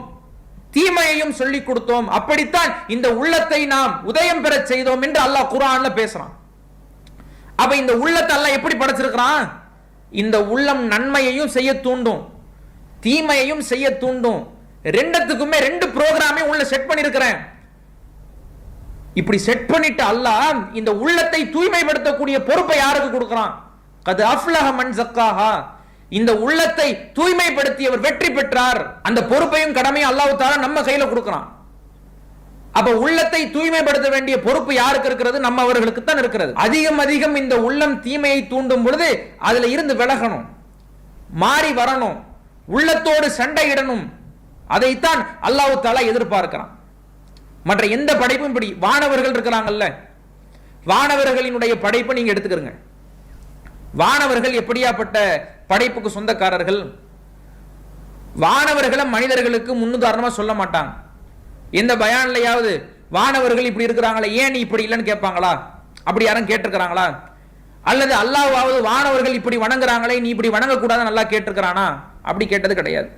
தீமையையும் சொல்லிக் கொடுத்தோம். அப்படித்தான் இந்த உள்ளத்தை நாம் உதயம் பெற செய்தோம் என்று அல்லாஹ் குர்ஆன்ல பேசுறான். அப்ப இந்த உள்ளத்தை அல்லாஹ் எப்படி படைச்சிருக்கிறான்? இந்த உள்ளம் நன்மையையும் செய்ய தூண்டும், தீமையையும் செய்ய தூண்டும். ரெண்டுத்துக்குமே ரெண்டு புரோகிராமே உள்ள செட் பண்ணிருக்கிறேன். இப்படி செட் பண்ணிட்டு அல்லாஹ் இந்த உள்ளத்தை தூய்மைப்படுத்தக்கூடிய பொறுப்பை யாருக்கு கொடுக்கிறான்? கத் அஃப்லஹ மன் ஸக்காஹா, இந்த உள்ளத்தை தூய்மைப்படுத்தியவர் வெற்றி பெற்றார். அந்த பொறுப்பையும் கடமையும் அல்லாஹ் தஆலா நம்ம கையில கொடுக்கிறான். அப்ப உள்ளத்தை தூய்மைப்படுத்த வேண்டிய பொறுப்பு யாருக்கு இருக்கிறது? நம்ம அவர்களுக்கு தான் இருக்கிறது. அதிகம் அதிகம் இந்த உள்ளம் தீமையை தூண்டும் பொழுது அதுல இருந்து விலகணும், மாறி வரணும், உள்ளத்தோடு சண்டையிடணும். அதைத்தான் அல்லாஹ் தஆலா எதிர்பார்க்கிறான். மற்ற எந்த படைப்பும் இப்படி வானவர்கள் இருக்கிறாங்கல்ல, வானவர்களினுடைய படைப்பை நீங்க எடுத்துக்கிறீங்க. வானவர்கள் எப்படியாப்பட்ட படைப்புக்கு சொந்தக்காரர்கள்? வானவர்களை மனிதர்களுக்கு முன்னுதாரணமா சொல்ல மாட்டாங்க. எந்த பயான்லையாவது வானவர்கள் இப்படி இருக்கிறாங்களே, ஏன் நீ இப்படி இல்லைன்னு கேட்பாங்களா? அப்படி யாரும் கேட்டிருக்கிறாங்களா? அல்லது அல்லாஹ்வாவது வானவர்கள் இப்படி வணங்குறாங்களே, நீ இப்படி வணங்கக்கூடாதுன்னு நல்லா கேட்டிருக்கிறானா? அப்படி கேட்டது கிடையாது.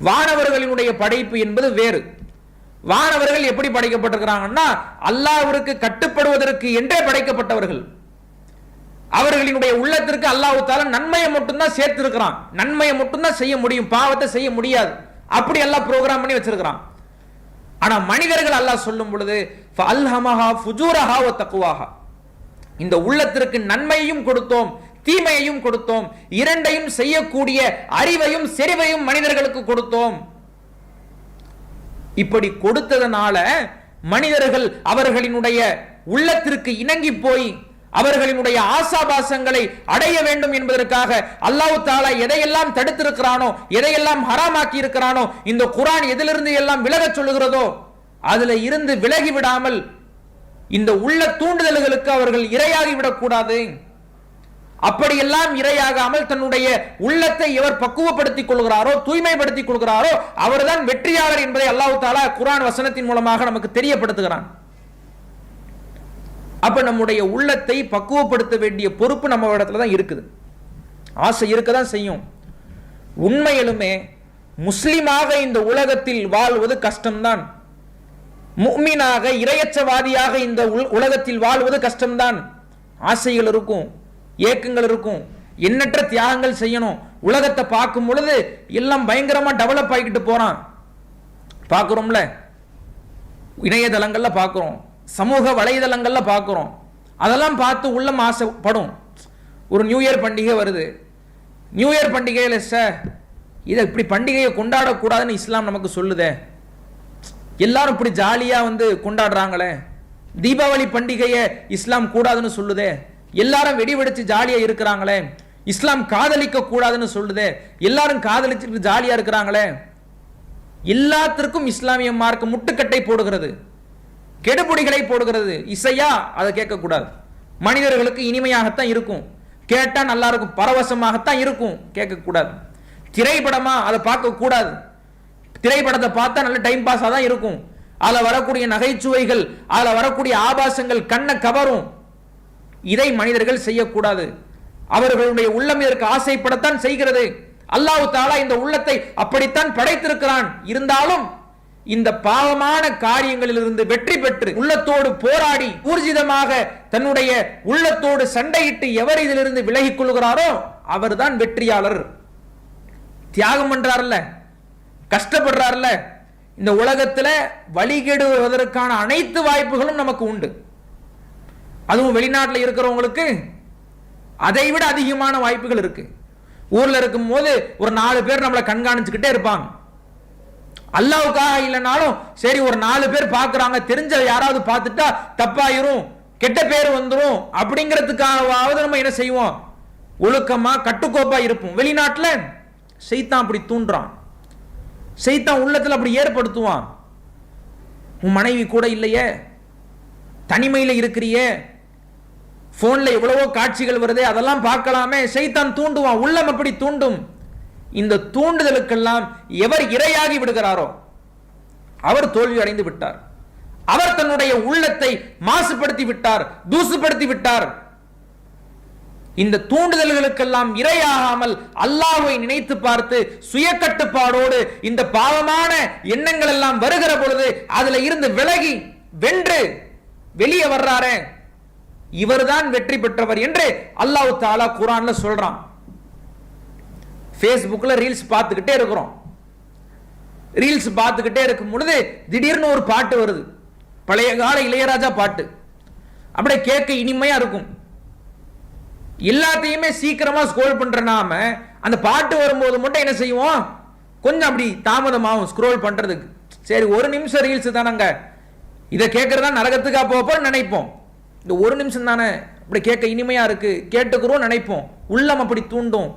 வானவர்களினுடைய படைப்பு என்பது வேறு. வானவர்கள் எப்படி படைக்கப்பட்டிருக்கிறாங்கன்னா, அல்லாஹ்விற்கு கட்டுப்படுவதற்கு என்றே படைக்கப்பட்டவர்கள். அவர்களினுடைய உள்ளத்திற்கு அல்லாஹ் தஆலா நன்மையை மட்டும்தான் சேர்த்திருக்கிறான். நன்மையை மட்டும்தான் செய்ய முடியும், பாவத்தை செய்ய முடியாது. அப்படி எல்லாம் ப்ரோக்ராம் பண்ணி வச்சிருக்கிறான். ஆனா மனிதர்கள் அல்லாஹ் சொல்லும் பொழுது ஃபஅல்ஹமஹா ஃபுஜூரஹா வ தக்வாஹா, இந்த உள்ளத்திற்கு நன்மையையும் கொடுத்தோம், தீமையையும் கொடுத்தோம், இரண்டையும் செய்யக்கூடிய அறிவையும் செறிவையும் மனிதர்களுக்கு கொடுத்தோம். இப்படி கொடுத்ததனால மனிதர்கள் அவர்களினுடைய உள்ளத்திற்கு இணங்கி போய் அவர்களினுடைய ஆசாபாசங்களை அடைய வேண்டும் என்பதற்காக அல்லாஹ் தஆலா எதையெல்லாம் தடுத்திருக்கிறானோ, எதையெல்லாம் ஹராமாக்கி இருக்கிறானோ, இந்த குர்ஆன் எதிலிருந்து எல்லாம் விலகச் சொல்லுகிறதோ அதுல இருந்து விலகி விடாமல் இந்த உள்ள தூண்டுதல்களுக்கு அவர்கள் இரையாகி விடக்கூடாது. அப்படியெல்லாம் இரையாகாமல் தன்னுடைய உள்ளத்தை எவர் பக்குவப்படுத்திக் கொள்கிறாரோ, தூய்மைப்படுத்திக் கொள்கிறாரோ அவர்தான் வெற்றியாளர் என்பதை அல்லாஹ் தஆலா குர்ஆன் வசனத்தின் மூலமாக நமக்கு தெரியப்படுத்துகிறான். அப்ப நம்முடைய உள்ளத்தை பக்குவப்படுத்த வேண்டிய பொறுப்பு நம்ம இடத்துல தான் இருக்குது. ஆசை இருக்கதான் செய்யும். உண்மையிலுமே முஸ்லிமாக இந்த உலகத்தில் வாழ்வது கஷ்டம்தான். முஃமினாக இறையச்சவாதியாக இந்த உலகத்தில் வாழ்வது கஷ்டம்தான். ஆசைகள் இருக்கும், ஏக்கங்கள் இருக்கும், எண்ணற்ற தியாகங்கள் செய்யணும். உலகத்தை பார்க்கும் பொழுது எல்லாம் பயங்கரமா டெவலப் ஆகிக்கிட்டு போறான். பார்க்குறோம்ல, இணையதளங்கள்ல பார்க்குறோம், சமூக வலைதளங்கள்ல பார்க்குறோம். அதெல்லாம் பார்த்து உள்ளம் ஆசைப்படும். ஒரு நியூ இயர் பண்டிகை வருது. நியூ இயர் பண்டிகையில் இதை இப்படி பண்டிகையை கொண்டாடக்கூடாதுன்னு இஸ்லாம் நமக்கு சொல்லுதே. எல்லாரும் இப்படி ஜாலியா கொண்டாடுறாங்களே. தீபாவளி பண்டிகையை இஸ்லாம் கூடாதுன்னு சொல்லுதே. எல்லாரும் வெடி வெடிச்சு ஜாலியா இருக்கிறாங்களே. இஸ்லாம் காதலிக்க கூடாதுன்னு சொல்லுதே. எல்லாரும் காதலிச்சுட்டு ஜாலியா இருக்கிறாங்களே. எல்லாத்திற்கும் இஸ்லாமிய மார்க்க முட்டுக்கட்டை போடுகிறது, கெடுபுடிகளை போடுகிறது. இசையா அதை கேட்கக்கூடாது. மனிதர்களுக்கு இனிமையாகத்தான் இருக்கும், கேட்டா நல்லா இருக்கும், பரவசமாகத்தான் இருக்கும், கேட்கக்கூடாது. திரைப்படமா அதை பார்க்க கூடாது. திரைப்படத்தை பார்த்தா நல்ல டைம் பாஸா தான் இருக்கும். அதுல வரக்கூடிய நகைச்சுவைகள், அதுல வரக்கூடிய ஆபாசங்கள் கண்ணை கவரும். இதை மனிதர்கள் செய்யக்கூடாது. அவர்களுடைய உள்ளம் இதற்கு ஆசைப்படத்தான் செய்கிறது. அல்லாஹ் தஆலா இந்த உள்ளத்தை அப்படித்தான் படைத்திருக்கிறான். இருந்தாலும் இந்த பாவமான காரியங்களிலிருந்து வெற்றி பெற்று உள்ளத்தோடு போராடி ஊர்ஜிதமாக தன்னுடைய உள்ளத்தோடு சண்டையிட்டு எவர் இதிலிருந்து விலகிக் கொள்கிறாரோ அவர்தான் வெற்றியாளர். தியாகம் பண்றார்ல, கஷ்டப்படுறார்ல, இந்த உலகத்துல வழிகெடுவதற்கான அனைத்து வாய்ப்புகளும் நமக்கு உண்டு. அதுவும் வெளிநாட்டில் இருக்கிறவங்களுக்கு அதை விட அதிகமான வாய்ப்புகள் இருக்கு. ஊர்ல இருக்கும் போது ஒரு 4 பேர் நம்மளை கண்காணிச்சுக்கிட்டே இருப்பாங்க. அல்லாஹ்வுக்காக இல்லைனாலும் சரி, ஒரு 4 பேர் பார்க்கறாங்க, தெரிஞ்ச யாராவது பார்த்துட்டா தப்பாயிரும், கெட்ட பேர் வந்துடும் அப்படிங்கிறதுக்காகவாவது நம்ம என்ன செய்வோம், ஒழுக்கமா கட்டுக்கோப்பா இருப்போம். வெளிநாட்டில் சைத்தான் அப்படி தூண்டுறான், சைத்தான் உள்ளத்தில் அப்படி ஏற்படுத்துவான். உன் மனைவி கூட இல்லையே, தனிமையில் இருக்கிறியே, போன்ல எவ்வளவோ காட்சிகள் வருதே, அதெல்லாம் பார்க்கலாமே, சைத்தான் தூண்டுவான், உள்ளம் அப்படி தூண்டும். இந்த தூண்டுதலுக்கெல்லாம் எவர் இரையாகி விடுகிறாரோ அவர் தோல்வி அடைந்து விட்டார். அவர் தன்னுடைய உள்ளத்தை மாசுபடுத்தி விட்டார், தூசுபடுத்தி விட்டார். இந்த தூண்டுதல்களுக்கெல்லாம் இரையாகாமல் அல்லாஹ்வை நினைத்து பார்த்து சுய கட்டுப்பாடோடு இந்த பாவமான எண்ணங்கள் எல்லாம் வருகிற பொழுது அதுல இருந்து விலகி வென்று வெளியே வர்றாரே, இவர்தான் வெற்றி பெற்றவர் என்று அல்லாஹ் தஆலா குர்ஆன்ல சொல்றான். ஃபேஸ்புக்ல ரீல்ஸ் பார்த்துக்கிட்டே இருக்கிறோம். ரீல்ஸ் பார்த்துக்கிட்டே இருக்கும் பொழுது திடீர்னு ஒரு பாட்டு வருது, பழைய கால இளையராஜா பாட்டு. அப்படியே கேட்க இனிமையா இருக்கும். எல்லாத்தையுமே சீக்கிரமா ஸ்க்ரோல் பண்ற நாம அந்த பாட்டு வரும்போது மட்டும் என்ன செய்வோம், கொஞ்சம் அப்படி தாமதமாகும் ஸ்க்ரோல் பண்றதுக்கு. சரி, 1 நிமிஷம் ரீல்ஸ் தானங்க, இதை கேட்கறதா நரகத்துக்கா போப்போம் நினைப்போம். இந்த 1 நிமிஷம் தானே, அப்படி கேட்க இனிமையா இருக்கு, கேட்டுக்கிறோம் நினைப்போம். உள்ளம் அப்படி தூண்டும்.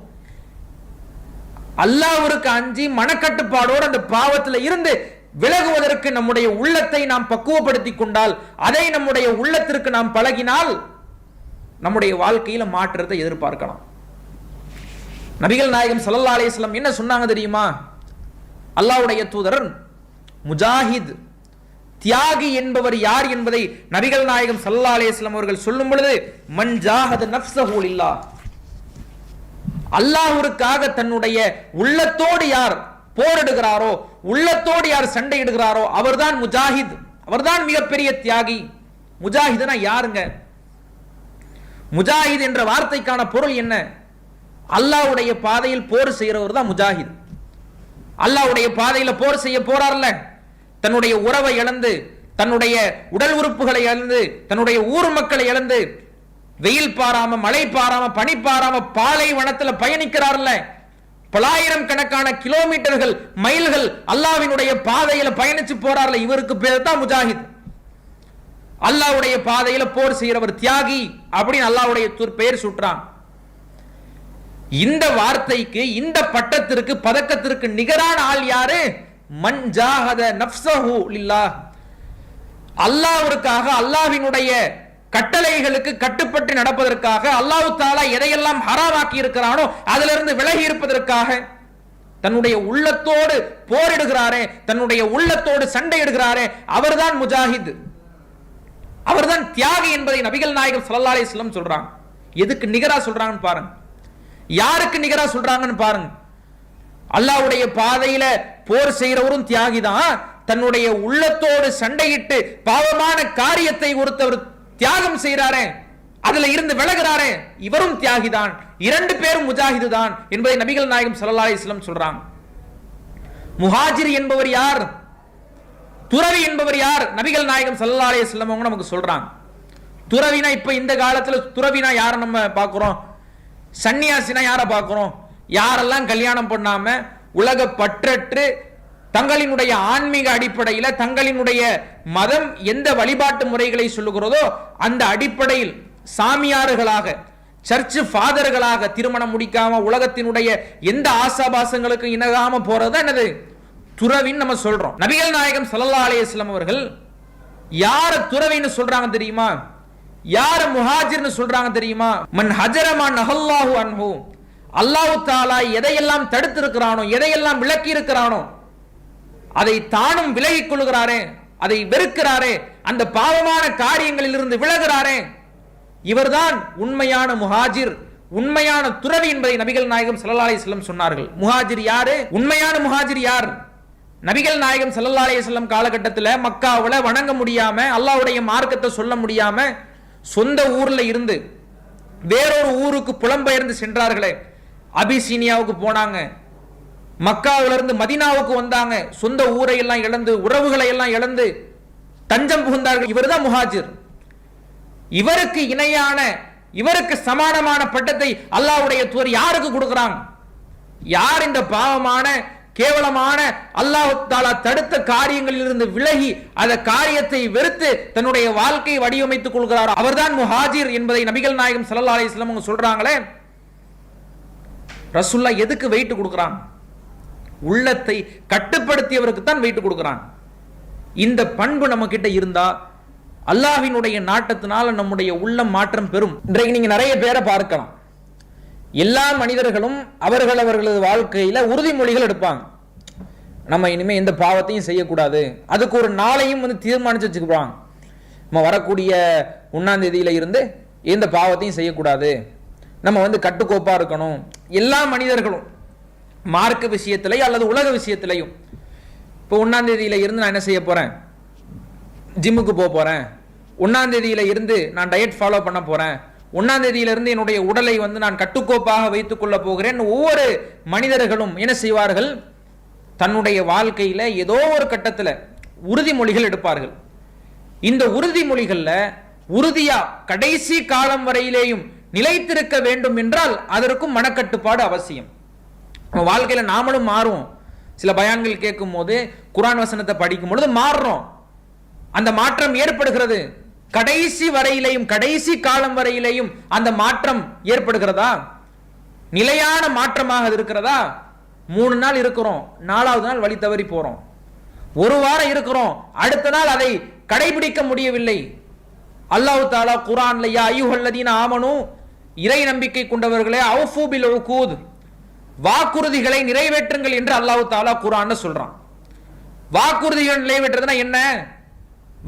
அல்லாஹ்வுக்கு அஞ்சி மனக்கட்டுப்பாடோடு அந்த பாவத்தில் இருந்து விலகுவதற்கு நம்முடைய உள்ளத்தை நாம் பக்குவப்படுத்திக் கொண்டால், அதை நம்முடைய உள்ளத்திற்கு நாம் பழகினால் நம்முடைய வாழ்க்கையில மாற்றத்தை எதிர்பார்க்கலாம். நபிகள் நாயகம் ஸல்லல்லாஹு அலைஹி வஸல்லம் என்ன சொன்னாங்க தெரியுமா? அல்லாஹ்வுடைய தூதர் முஜாஹித், தியாகி என்பவர் யார் என்பதை நபிகள் நாயகம் ஸல்லல்லாஹு அலைஹி வஸல்லம் அவர்கள் சொல்லும் பொழுது, மன் ஜாஹத நஃப்ஸஹு லில்லாஹ், அல்லாஹ்வுக்காக தன்னுடைய உள்ளத்தோடு யார் போரிடுகிறாரோ, உள்ளத்தோடு யார் சண்டையிடுகிறாரோ அவர்தான் முஜாஹித், அவர்தான் மிகப்பெரிய தியாகி. முஜாஹித்னா யாருங்க? முஜாஹித் என்ற வார்த்தைக்கான பொருள் என்ன? அல்லாஹ்வுடைய பாதையில் போர் செய்கிறவர் தான் முஜாஹித். அல்லாஹ்வுடைய பாதையில் போர் செய்ய போறார்ல, தன்னுடைய உறவை இழந்து, தன்னுடைய உடல் உறுப்புகளை இழந்து, தன்னுடைய ஊர் மக்களை இழந்து, வெயில் பாராம, மழை பாராம, பனி பாராம பாலைவனத்தில் பயணிக்கிறார்ல, பலாயிரம் கணக்கான கிலோமீட்டர்கள், மைல்கள் அல்லாஹ்வினுடைய பாதையில பயணிச்சு போறார்ல, இவருக்கு பேர் தான் முஜாஹித். அல்லாஹ்வுடைய பாதையில போர் செய்கிறவர் தியாகி அப்படின்னு அல்லாஹ்வுடைய பெயர் சுற்றான். இந்த வார்த்தைக்கு, இந்த பட்டத்திற்கு, பதக்கத்திற்கு நிகரான ஆள் யாரு? மன் ஜாஹத நஃப்ஸஹு லில்லாஹ், அல்லாஹ்வுக்காக, அல்லாஹ்வினுடைய கட்டளைகளுக்கு கட்டுப்பட்டு நடப்பதற்காக, அல்லாஹ் தஆலா எதையெல்லாம் ஹராமாக்கி இருக்கிறானோ அதிலிருந்து விலகி இருப்பதற்காக தன்னுடைய உள்ளத்தோடு போரிடுகிறாரே, தன்னுடைய உள்ளத்தோடு சண்டையிடுகிறாரே, அவர்தான் முஜாஹித், அவர்தான் தியாகி என்பதை நபிகள் நாயகம் ஸல்லல்லாஹு அலைஹி வஸல்லம் சொல்றாங்க. எதுக்கு நிகரா சொல்றாங்கன்னு பாருங்க, யாருக்கு நிகரா சொல்றாங்கன்னு பாருங்க. அல்லாஹ்வுடைய பாதையில போர் செய்கிறவரும் தியாகிதான். தன்னுடைய உள்ளத்தோடு சண்டையிட்டு பாவமான காரியத்தை ஒருத்தவர் தியாகம் செய்கிறாரே, அதுல இருந்து விலகிறாரே, இவரும் தியாகிதான். 2 பேரும் முஜாஹிது தான் என்பதை நபிகள் நாயகம் ஸல்லல்லாஹு அலைஹி வஸல்லம் சொல்றாங்க. முஹாஜிர் என்பவர் யார், துறவி என்பவர் யார், நபிகள் நாயகம் ஸல்லல்லாஹு அலைஹி வஸல்லம் அவங்க நமக்கு சொல்றாங்க. துறவினா இப்ப இந்த காலத்துல துறவினா யாரை நம்ம பார்க்கிறோம், சன்னியாசினா யாரை பார்க்கிறோம், யாரெல்லாம் கல்யாணம் பண்ணாம உலக பற்றற்று தங்களினுடைய ஆன்மீக அடிப்படையில் தங்களினுடைய மதம் எந்த வழிபாட்டு முறைகளை சொல்லுகிறதோ அந்த அடிப்படையில் சாமியார்களாக சர்ச் ஃபாதர்களாக திருமணம் முடிக்காம உலகத்தினுடைய எந்த ஆசாபாசங்களுக்கும் இணங்காம போறது என்னது துறவின்னு நம்ம சொல்றோம். நபிகள் நாயகம் ஸல்லல்லாஹு அலைஹி வஸல்லம் அவர்கள் யார துறவின்னு சொல்றாங்க தெரியுமா, யார முஹாஜிர்னு சொல்றாங்க தெரியுமா? மன் ஹஜரமா நஹல்லாஹு அன்ஹு, அல்லாஹ் தஆலா எதையெல்லாம் தடுத்து இருக்கிறானோ, எதையெல்லாம் விலக்கி இருக்கிறானோ அதை தானும் விலகிக் கொள்கிறாரே, அதை வெறுக்கிறாரே, அந்த பாவமான காரியங்களில் இருந்து விலகிறாரே, இவர்தான் உண்மையான முஹாஜிர், உண்மையான துறவி என்பதை நபிகள் நாயகம் ஸல்லல்லாஹு அலைஹி வஸல்லம் சொன்னார்கள். முஹாஜிர் யாரு, உண்மையான முஹாஜிர் யார்? நபிகள் நாயகம் ஸல்லல்லாஹு அலைஹி வஸல்லம் காலகட்டத்தில் மக்காவுல வணங்க முடியாம, அல்லாஹ்வுடைய மார்க்கத்தை சொல்ல முடியாம சொந்த ஊர்ல இருந்து வேறொரு ஊருக்கு புலம்பெயர்ந்து சென்றார்களே, அபிசீனியாவுக்கு போனாங்க, மக்காவில இருந்து மதீனாவுக்கு வந்தாங்க, சொந்த ஊரை எல்லாம் இழந்து உறவுகளை எல்லாம் இழந்து தஞ்சம் புகுந்தார்கள். இவர்தான் முஹாஜிர். இவருக்கு இணையான இவருக்கு சமானமான பட்டத்தை அல்லாஹ்வுடைய தூதர் யாருக்கு கொடுக்கிறாங்க? யார் இந்த பாவமான கேவலமான அல்லாஹ் தஆலா தடுத்த காரியங்களில் இருந்து விலகி அந்த காரியத்தை வெறுத்து தன்னுடைய வாழ்க்கையை வடிவமைத்துக் கொள்கிறார், அவர்தான் முஹாஜிர் என்பதை நபிகள் நாயகம் ஸல்லல்லாஹு அலைஹி வஸல்லம் சொல்றாங்களே. ரசூலுல்லாஹ் எதுக்கு வெயிட் கொடுக்கிறான்? உள்ளத்தை கட்டுப்படுத்தியவருக்கு தான் வெயிட் கொடுக்கிறான். இந்த பண்பு நம்ம கிட்ட இருந்தா அல்லாஹ்வினுடைய நாட்டத்தினால நம்முடைய உள்ளம் மாற்றம் பெறும். இன்றைக்கு நீங்க நிறைய பேரை பார்க்கலாம், எல்லா மனிதர்களும் அவர்களது வாழ்க்கையில உறுதிமொழிகள் எடுப்பாங்க. நம்ம இனிமே எந்த பாவத்தையும் செய்யக்கூடாது, அதுக்கு ஒரு நாளையும் தீர்மானிச்சு வச்சுக்குவாங்க. நம்ம வரக்கூடிய 1ஆம் தேதியில இருந்து எந்த பாவத்தையும் செய்யக்கூடாது, நம்ம கட்டுக்கோப்பா இருக்கணும். எல்லா மனிதர்களும் மார்க்க விஷயத்திலையும் அல்லது உலக விஷயத்திலையும் இப்போ 1ஆம் தேதியில இருந்து நான் என்ன செய்ய போறேன், ஜிம்முக்கு போறேன், 1ஆம் தேதியில இருந்து நான் டயட் ஃபாலோ பண்ண போறேன், 1ஆம் தேதியில இருந்து என்னுடைய உடலை நான் கட்டுக்கோப்பாக வைத்துக் கொள்ள போகிறேன். ஒவ்வொரு மனிதர்களும் என்ன செய்வார்கள், தன்னுடைய வாழ்க்கையில ஏதோ ஒரு கட்டத்துல உறுதிமொழிகள் எடுப்பார்கள். இந்த உறுதிமொழிகள்ல உறுதியா கடைசி காலம் வரையிலேயும் நிலைத்திருக்க வேண்டும் என்றால் அதற்கும் மனக்கட்டுப்பாடு அவசியம். நம்ம வாழ்க்கையில நாமளும் மாறும். சில பயான்கள் கேட்கும் போது, குர்ஆன் வசனத்தை படிக்கும் பொழுது மாறுறோம். அந்த மாற்றம் ஏற்படுகிறது. கடைசி வரையிலையும் கடைசி காலம் வரையிலையும் அந்த மாற்றம் ஏற்படுகிறதா? நிலையான மாற்றமாக இருக்கிறதா? 3 நாள் இருக்கிறோம், 4வது நாள் வழி தவறி போறோம். 1 வாரம் இருக்கிறோம், அடுத்த நாள் அதை கடைபிடிக்க முடியவில்லை. அல்லாஹ் தஆலா குர்ஆன்ல யா அய்யுஹல்லதீன ஆமனு, இறை நம்பிக்கை கொண்டவர்களே, அவ்ஃபு பில் உகூத், வாக்குறுதிகளை நிறைவேற்றுங்கள் என்று அல்லாஹ் தஆலா குர்ஆன்ல சொல்றான். வாக்குறுதிகள் நிறைவேற்றுறதுனா என்ன?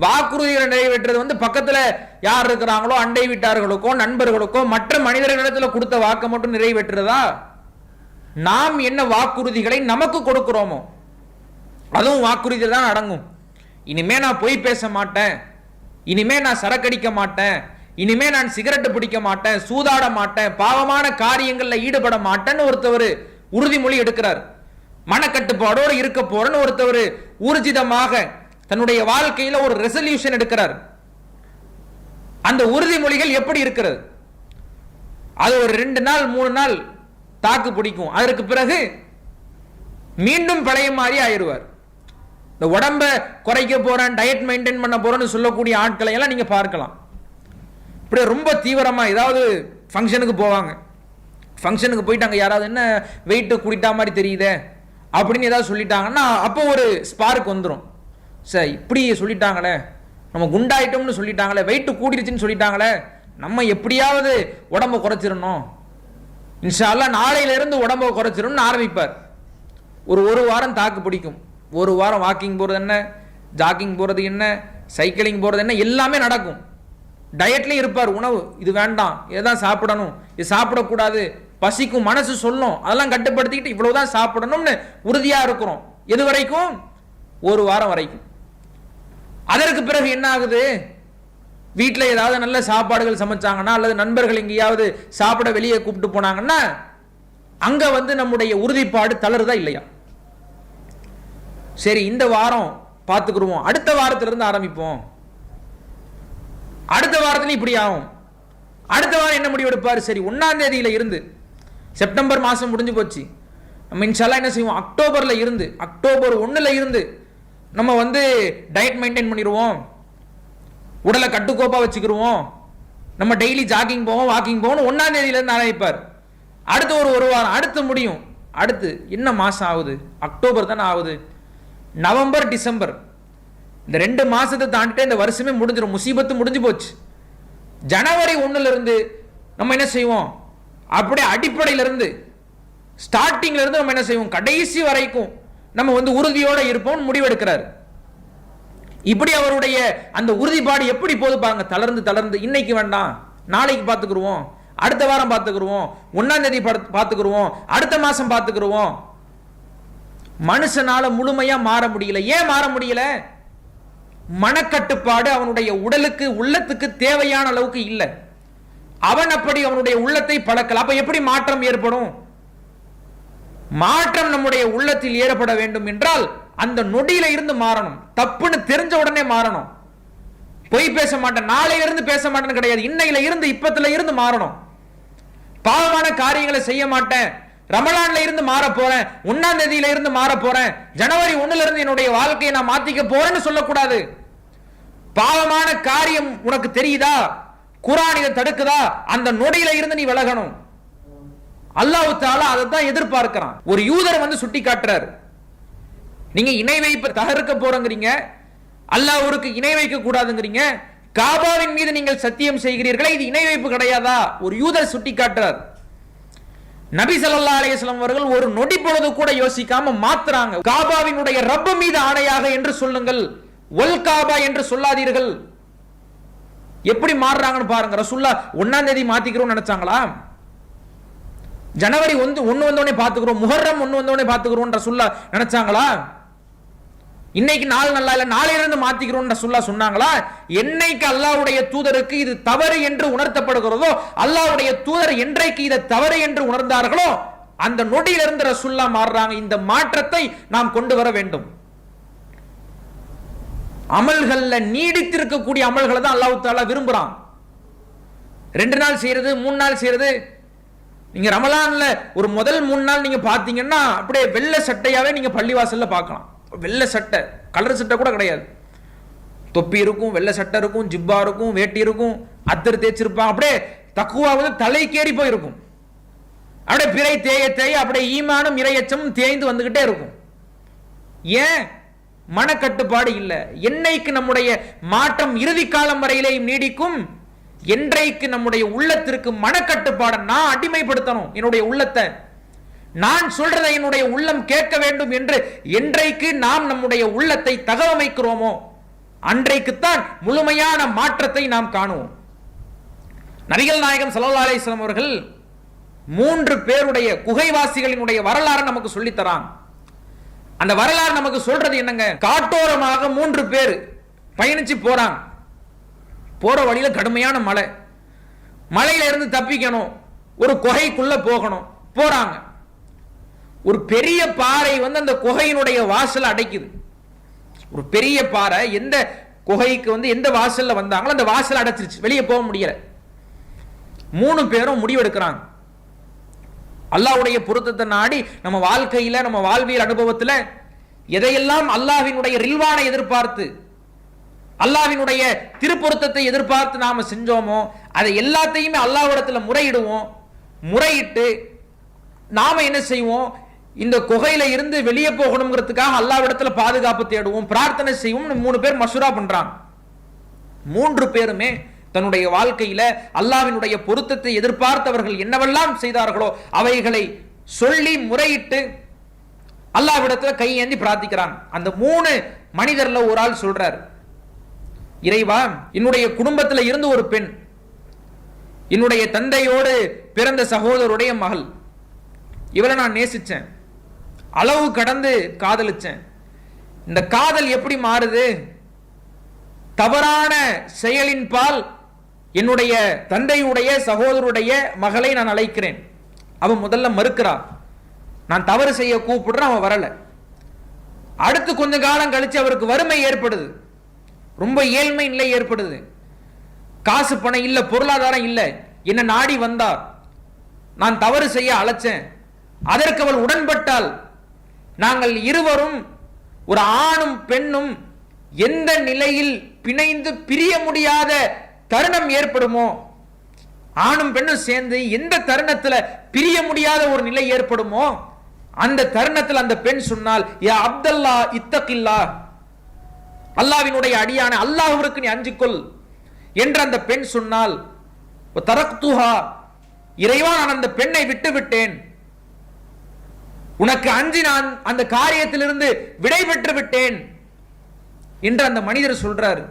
வாக்குறுதிகளை நிறைவேற்றுறது பக்கத்துல யார் இருக்கிறாங்களோ அண்டை வீட்டார்களுக்கோ நண்பர்களுக்கோ மற்ற மனிதர்களிடத்துல கொடுத்த வாக்கை மட்டும் நிறைவேற்றுறதா? நாம் என்ன வாக்குறுதிகளை நமக்கு கொடுக்கிறோமோ அதுவும் வாக்குறுதி தான் அடங்கும். இனிமே நான் பொய் பேச மாட்டேன், இனிமே நான் சரக்கடிக்க மாட்டேன், இனிமே நான் சிகரெட் பிடிக்க மாட்டேன், சூதாட மாட்டேன், பாவமான காரியங்கள்ல ஈடுபட மாட்டேன்னு ஒருத்தவர் உறுதிமொழி எடுக்கிறார். மனக்கட்டுப்பாடோடு இருக்க போறன்னு ஒருத்தவர் ஊர்ஜிதமாக தன்னுடைய வாழ்க்கையில ஒரு ரெசல்யூஷன் எடுக்கிறார். அந்த உறுதிமொழிகள் எப்படி இருக்கிறது? அது ஒரு 2 நாள் 3 நாள் தாக்கு பிடிக்கும். அதற்கு பிறகு மீண்டும் பழைய மாதிரி ஆயிடுவார். இந்த உடம்ப குறைக்க போறேன், டயட் மெயின்டைன் பண்ண போறேன்னு சொல்லக்கூடிய ஆட்களை எல்லாம் நீங்க பார்க்கலாம். இப்படி ரொம்ப தீவிரமா ஏதாவது ஃபங்க்ஷனுக்கு போவாங்க, ஃபங்க்ஷனுக்கு போயிட்டாங்க, யாராவது என்ன வெயிட் கூட்டிட்டா மாதிரி தெரியுதே அப்படின்னு ஏதாவது சொல்லிட்டாங்கன்னா அப்போ ஒரு ஸ்பார்க் வந்துடும். சார் இப்படி சொல்லிட்டாங்களே, நம்ம குண்டாயிட்டோம்னு சொல்லிட்டாங்களே, வெயிட் கூடிருச்சுன்னு சொல்லிட்டாங்களே, நம்ம எப்படியாவது உடம்ப குறைச்சிடணும், இன்ஷா அல்லாஹ் நாளையில இருந்து உடம்ப குறைச்சிடணும்னு ஆரம்பிப்பார். ஒரு வாரம் தாக்கு பிடிக்கும். 1 வாரம் வாக்கிங் போறது என்ன, ஜாக்கிங் போறது என்ன, சைக்கிளிங் போறது என்ன, எல்லாமே நடக்கும். டயட்லயும் இருப்பார். உணவு இது வேண்டாம், இதுதான் சாப்பிடணும், இது சாப்பிடக்கூடாது, பசிக்கும், மனசு சொல்லும், அதெல்லாம் கட்டுப்படுத்திக்கிட்டு இவ்வளவுதான் சாப்பிடணும்னு உறுதியா இருக்கிறோம். எது வரைக்கும்? ஒரு வாரம் வரைக்கும். அதற்கு பிறகு என்ன ஆகுது? வீட்டில் ஏதாவது நல்ல சாப்பாடுகள் சமைச்சாங்கன்னா அல்லது நண்பர்கள் எங்கேயாவது சாப்பிட வெளியே கூப்பிட்டு போனாங்கன்னா அங்க நம்முடைய உறுதிப்பாடு தளருதா இல்லையா? சரி, இந்த வாரம் பார்த்துக்குருவோம், அடுத்த வாரத்திலிருந்து ஆரம்பிப்போம், அடுத்த வாரத்துல இப்படி ஆகும். அடுத்த வாரம் என்ன முடிவு எடுப்பாரு? சரி, 1ஆம் தேதியில இருந்து, செப்டம்பர் மாசம் முடிஞ்சு போச்சு, நம்ம இன்ஷால்லா என்ன செய்வோம், அக்டோபர்ல இருந்து, அக்டோபர் 1ல இருந்து நம்ம டயட் மெயின்டைன் பண்ணிடுவோம், உடலை கட்டுக்கோப்பா வச்சுக்கிடுவோம், நம்ம டெய்லி ஜாகிங் போவோம், வாக்கிங் போவோம். 1ஆம் தேதியில இருந்து ஆரம்பிப்பார். அடுத்து ஒரு வாரம், அடுத்து முடியும். அடுத்து என்ன மாசம் ஆகுது? அக்டோபர் தானே ஆகுது. நவம்பர், டிசம்பர், இந்த 2 மாசத்தை தாண்டிட்டு இந்த வருஷமே முடிஞ்சிடும், முசீபத்து முடிஞ்சு போச்சு. ஜனவரி 1ல இருந்து நம்ம என்ன செய்வோம், அப்படியே அடிப்படையில இருந்து, ஸ்டார்டிங்ல இருந்து நம்ம என்ன செய்வோம், கடைசி வரைக்கும் நம்ம உறுதியோட இருப்போம் முடிவெடுக்கிறார். இப்படி அவருடைய அந்த உறுதிப்பாடு எப்படி போது பாருங்க, தளர்ந்து தளர்ந்து, இன்னைக்கு வேண்டாம், நாளைக்கு பார்த்துக்குருவோம், அடுத்த வாரம் பார்த்துக்குருவோம், 1ஆம் தேதி பார்த்துக்குருவோம், அடுத்த மாசம் பார்த்துக்குருவோம். மனுஷனால முழுமையா மாற முடியல. ஏன் மாற முடியல? மனக்கட்டுப்பாடு அவனுடைய உடலுக்கு, உள்ளத்துக்கு தேவையான அளவுக்கு இல்லை. அவன் அப்படி அவனுடைய உள்ளத்தை பழக்கல. அப்ப எப்படி மாற்றம் ஏற்படும்? மாற்றம் நம்முடைய உள்ளத்தில் ஏற்பட வேண்டும் என்றால் அந்த நொடியில இருந்து மாறணும். தப்புன்னு தெரிஞ்ச உடனே மாறணும். பொய் பேச மாட்டேன், நாளையில இருந்து பேச மாட்டேன்னு கிடையாது, இன்னையில இருந்து, இப்பத்துல இருந்து மாறணும். பாவமான காரியங்களை செய்ய மாட்டேன், ரமலான்ல இருந்து மாற போறேன், 1ஆம் தேதியில இருந்து மாற போறேன், ஜனவரி 1ல இருந்து என்னுடைய வாழ்க்கையை நான் மாத்திக்க போறேன்னு சொல்லக்கூடாது. பாவமான காரியம் உனக்கு தெரியுதா, குர்ஆன் இதை தடுக்குதா, அந்த நொடியில இருந்து நீ விலகணும். அல்லாஹ் தஆலா அதை தான் எதிர்பார்க்கிறான். ஒரு யூதர் சுட்டி காட்டுறார், நீங்க இணை வைப்பு தகர்க்க போறீங்க, அல்லாஹ்வுக்கு இணை வைக்க கூடாதுங்கிறீங்க, காபாவின் மீது நீங்கள் சத்தியம் செய்கிறீர்களே, இது இணை வைப்பு கிடையாதா? ஒரு யூதர் சுட்டி காட்டுறார். நபி ஸல்லல்லாஹு அலைஹி வஸல்லம் அவர்கள் ஒரு நொடி பொழுது கூட யோசிக்காம மாத்துறாங்க. காபாவினுடைய ரப்ப மீது ஆணையாக என்று சொல்லுங்கள், வல் காபா என்று சொல்லாதீர்கள். எப்படி மாறுறாங்கன்னு பாருங்க. ரசூலுல்லாஹ் 1ஆம் தேதி மாத்திக்கிறோம்னு நினைச்சாங்களா? ஜனவரி 1 வந்தோடனே பாத்துக்கிறோம், முஹர்ரம் 1 வந்தோடனே பாத்துக்கிறோம் ரசூலுல்லாஹ் நினைச்சாங்களா? இன்னைக்கு நாள் நல்லா இல்ல, நாளையிலிருந்து மாத்திக்கிறோம் ரசூலுல்லாஹ் சொன்னாங்களா? என்னைக்கு அல்லாஹ்வுடைய தூதருக்கு இது தவறு என்று உணர்த்தப்படுகிறதோ, அல்லாஹ்வுடைய தூதர் என்றைக்கு இதை தவறு என்று உணர்ந்தார்களோ அந்த நொடியிலிருந்து ரசூலுல்லாஹ் மாறுறாங்க. இந்த மாற்றத்தை நாம் கொண்டு வர வேண்டும். அமல்கள்ல நீடித்திருக்கக்கூடிய அமல்களை தான் அல்லாஹ் தஆலா விரும்புறான். 2 நாள் செய்யறது, 3 நாள் செய்யறது. நீங்க ரமலான்ல ஒரு முதல் 3 நாள் நீங்க பாத்தீங்கன்னா அப்படியே வெள்ளை சட்டையாவே நீங்க பள்ளிவாசல்ல பார்க்கலாம். வெள்ளை சட்டை, கலர் சட்டை கூட கிடையாது, தொப்பி இருக்கும், வெள்ளை சட்டை இருக்கும், ஜிப்பா இருக்கும், வேட்டி இருக்கும், அத்தர் தேய்ச்சிருப்பாங்க. அப்படியே தக்குவா தலைக்கேறி போயிருக்கும். அப்படியே பிறை தேய தேய அப்படியே ஈமானும் இறையச்சமும் தேய்ந்து வந்துகிட்டே இருக்கும். ஏன்? மனக்கட்டுப்பாடு இல்லை. என்னைக்கு நம்முடைய மாற்றம் இறுதி காலம் வரையிலேயும் நீடிக்கும்? என்றைக்கு நம்முடைய உள்ளத்திற்கு மனக்கட்டுப்பாடு, நான் அடிமைப்படுத்தணும் என்னுடைய உள்ளத்தை, நான் சொல்றதை என்னுடைய உள்ளம் கேட்க வேண்டும் என்று என்றைக்கு நாம் நம்முடைய உள்ளத்தை தகவமைக்கிறோமோ அன்றைக்குத்தான் முழுமையான மாற்றத்தை நாம் காணுவோம். நபிகள் நாயகம் ஸல்லல்லாஹு அலைஹி வஸல்லம் அவர்கள் 3 பேருடைய குகைவாசிகளினுடைய வரலாறு நமக்கு சொல்லித் தராங்க. அந்த வரலாறு நமக்கு சொல்றது என்னங்க? காட்டோரமாக 3 பேர் பயணிச்சு போறாங்க. போற வழியில கடுமையான மழை, மழையில இருந்து தப்பிக்கணும், ஒரு குகைக்குள்ள போகணும். போறாங்க. ஒரு பெரிய பாறை அந்த குகையினுடைய வாசலை அடைக்குது. ஒரு பெரிய பாறை எந்த குகைக்கு எந்த வாசல்ல வந்தாங்களோ அந்த வாசல் அடைச்சிருச்சு, வெளியே போக முடியல. 3 பேரும் முடிவெடுக்கிறாங்க. அல்லாஹ்வுடைய பொருத்தத்தை நாடி நம்ம வாழ்க்கையில, நம்ம வாழ்வியல் அனுபவத்துல எதையெல்லாம் அல்லாஹ்வினுடைய ரில்வானை எதிர்பார்த்து, அல்லாஹ்வினுடைய திருப்பொருத்தத்தை எதிர்பார்த்து நாம செஞ்சோமோ அதை எல்லாத்தையுமே அல்லாஹ்விடத்துல முறையிடுவோம். முறையிட்டு நாம என்ன செய்வோம்? இந்த குகையில இருந்து வெளியே போகணுங்கிறதுக்காக அல்லாஹ்விடத்துல பாதுகாப்பு தேடுவோம், பிரார்த்தனை செய்வோம். 3 பேர் மஷூரா பண்றாங்க. 3 பேருமே தன்னுடைய வாழ்க்கையில அல்லாஹ்வினுடைய பொருத்தத்தை எதிர்பார்த்தவர்கள் என்னவெல்லாம் செய்தார்களோ அவைகளை சொல்லி முறையிட்டு அல்லாஹ்விடத்துல கையேந்தி பிரார்த்திக்கிறாங்க. அந்த 3 மனிதர்ல ஒரு ஆள் சொல்றார், இறைவா, என்னுடைய குடும்பத்துல இருந்து ஒரு பெண் என்னுடைய தந்தையோடு பிறந்த சகோதரருடைய மகள். இவளை நான் நேசிச்சேன், அளவு கடந்து காதலிச்சேன். இந்த காதல் எப்படி மாறுது? தவறான செயலின் பால் என்னுடைய தந்தையுடைய சகோதரருடைய மகளை நான் அழைக்கிறேன். அவன் முதல்ல மறுக்கிறா. நான் தவறு செய்ய கூப்பிடுறேன், அவன் வரல. அடுத்து கொஞ்ச காலம் கழிச்சு அவருக்கு வறுமை ஏற்படுது, ரொம்ப ஏழ்மை நிலை ஏற்படுது. காசு பணம் இல்ல, பொருளாதாரம் இல்ல. என்ன நாடி வந்தார், நான் தவறு செய்ய அழைச்சேன். அதற்கு அவள் உடன்பட்டால் நாங்கள் இருவரும், ஒரு ஆணும் பெண்ணும் எந்த நிலையில் பிணைந்து பிரிய முடியாத தருணம் ஏற்படுமோ, ஆணும் பெண்ணும் சேர்ந்து எந்த தருணத்தில் பிரிய முடியாத ஒரு நிலை ஏற்படுமோ, அந்த தருணத்தில் அந்த பெண் சொன்னால், யா அப்தல்லா இத்தகில்லா, அல்லாஹ்வினுடைய அடியான அல்லாஹ்விற்கு நீ அஞ்சிக்கொள் என்று அந்த பெண் சொன்னால், தரக்துஹா, இறைவா நான் அந்த பெண்ணை விட்டு விட்டேன், உனக்கு அஞ்சி நான் அந்த காரியத்திலிருந்து விடை பெற்று விட்டேன் என்று அந்த மனிதர் சொல்றார்.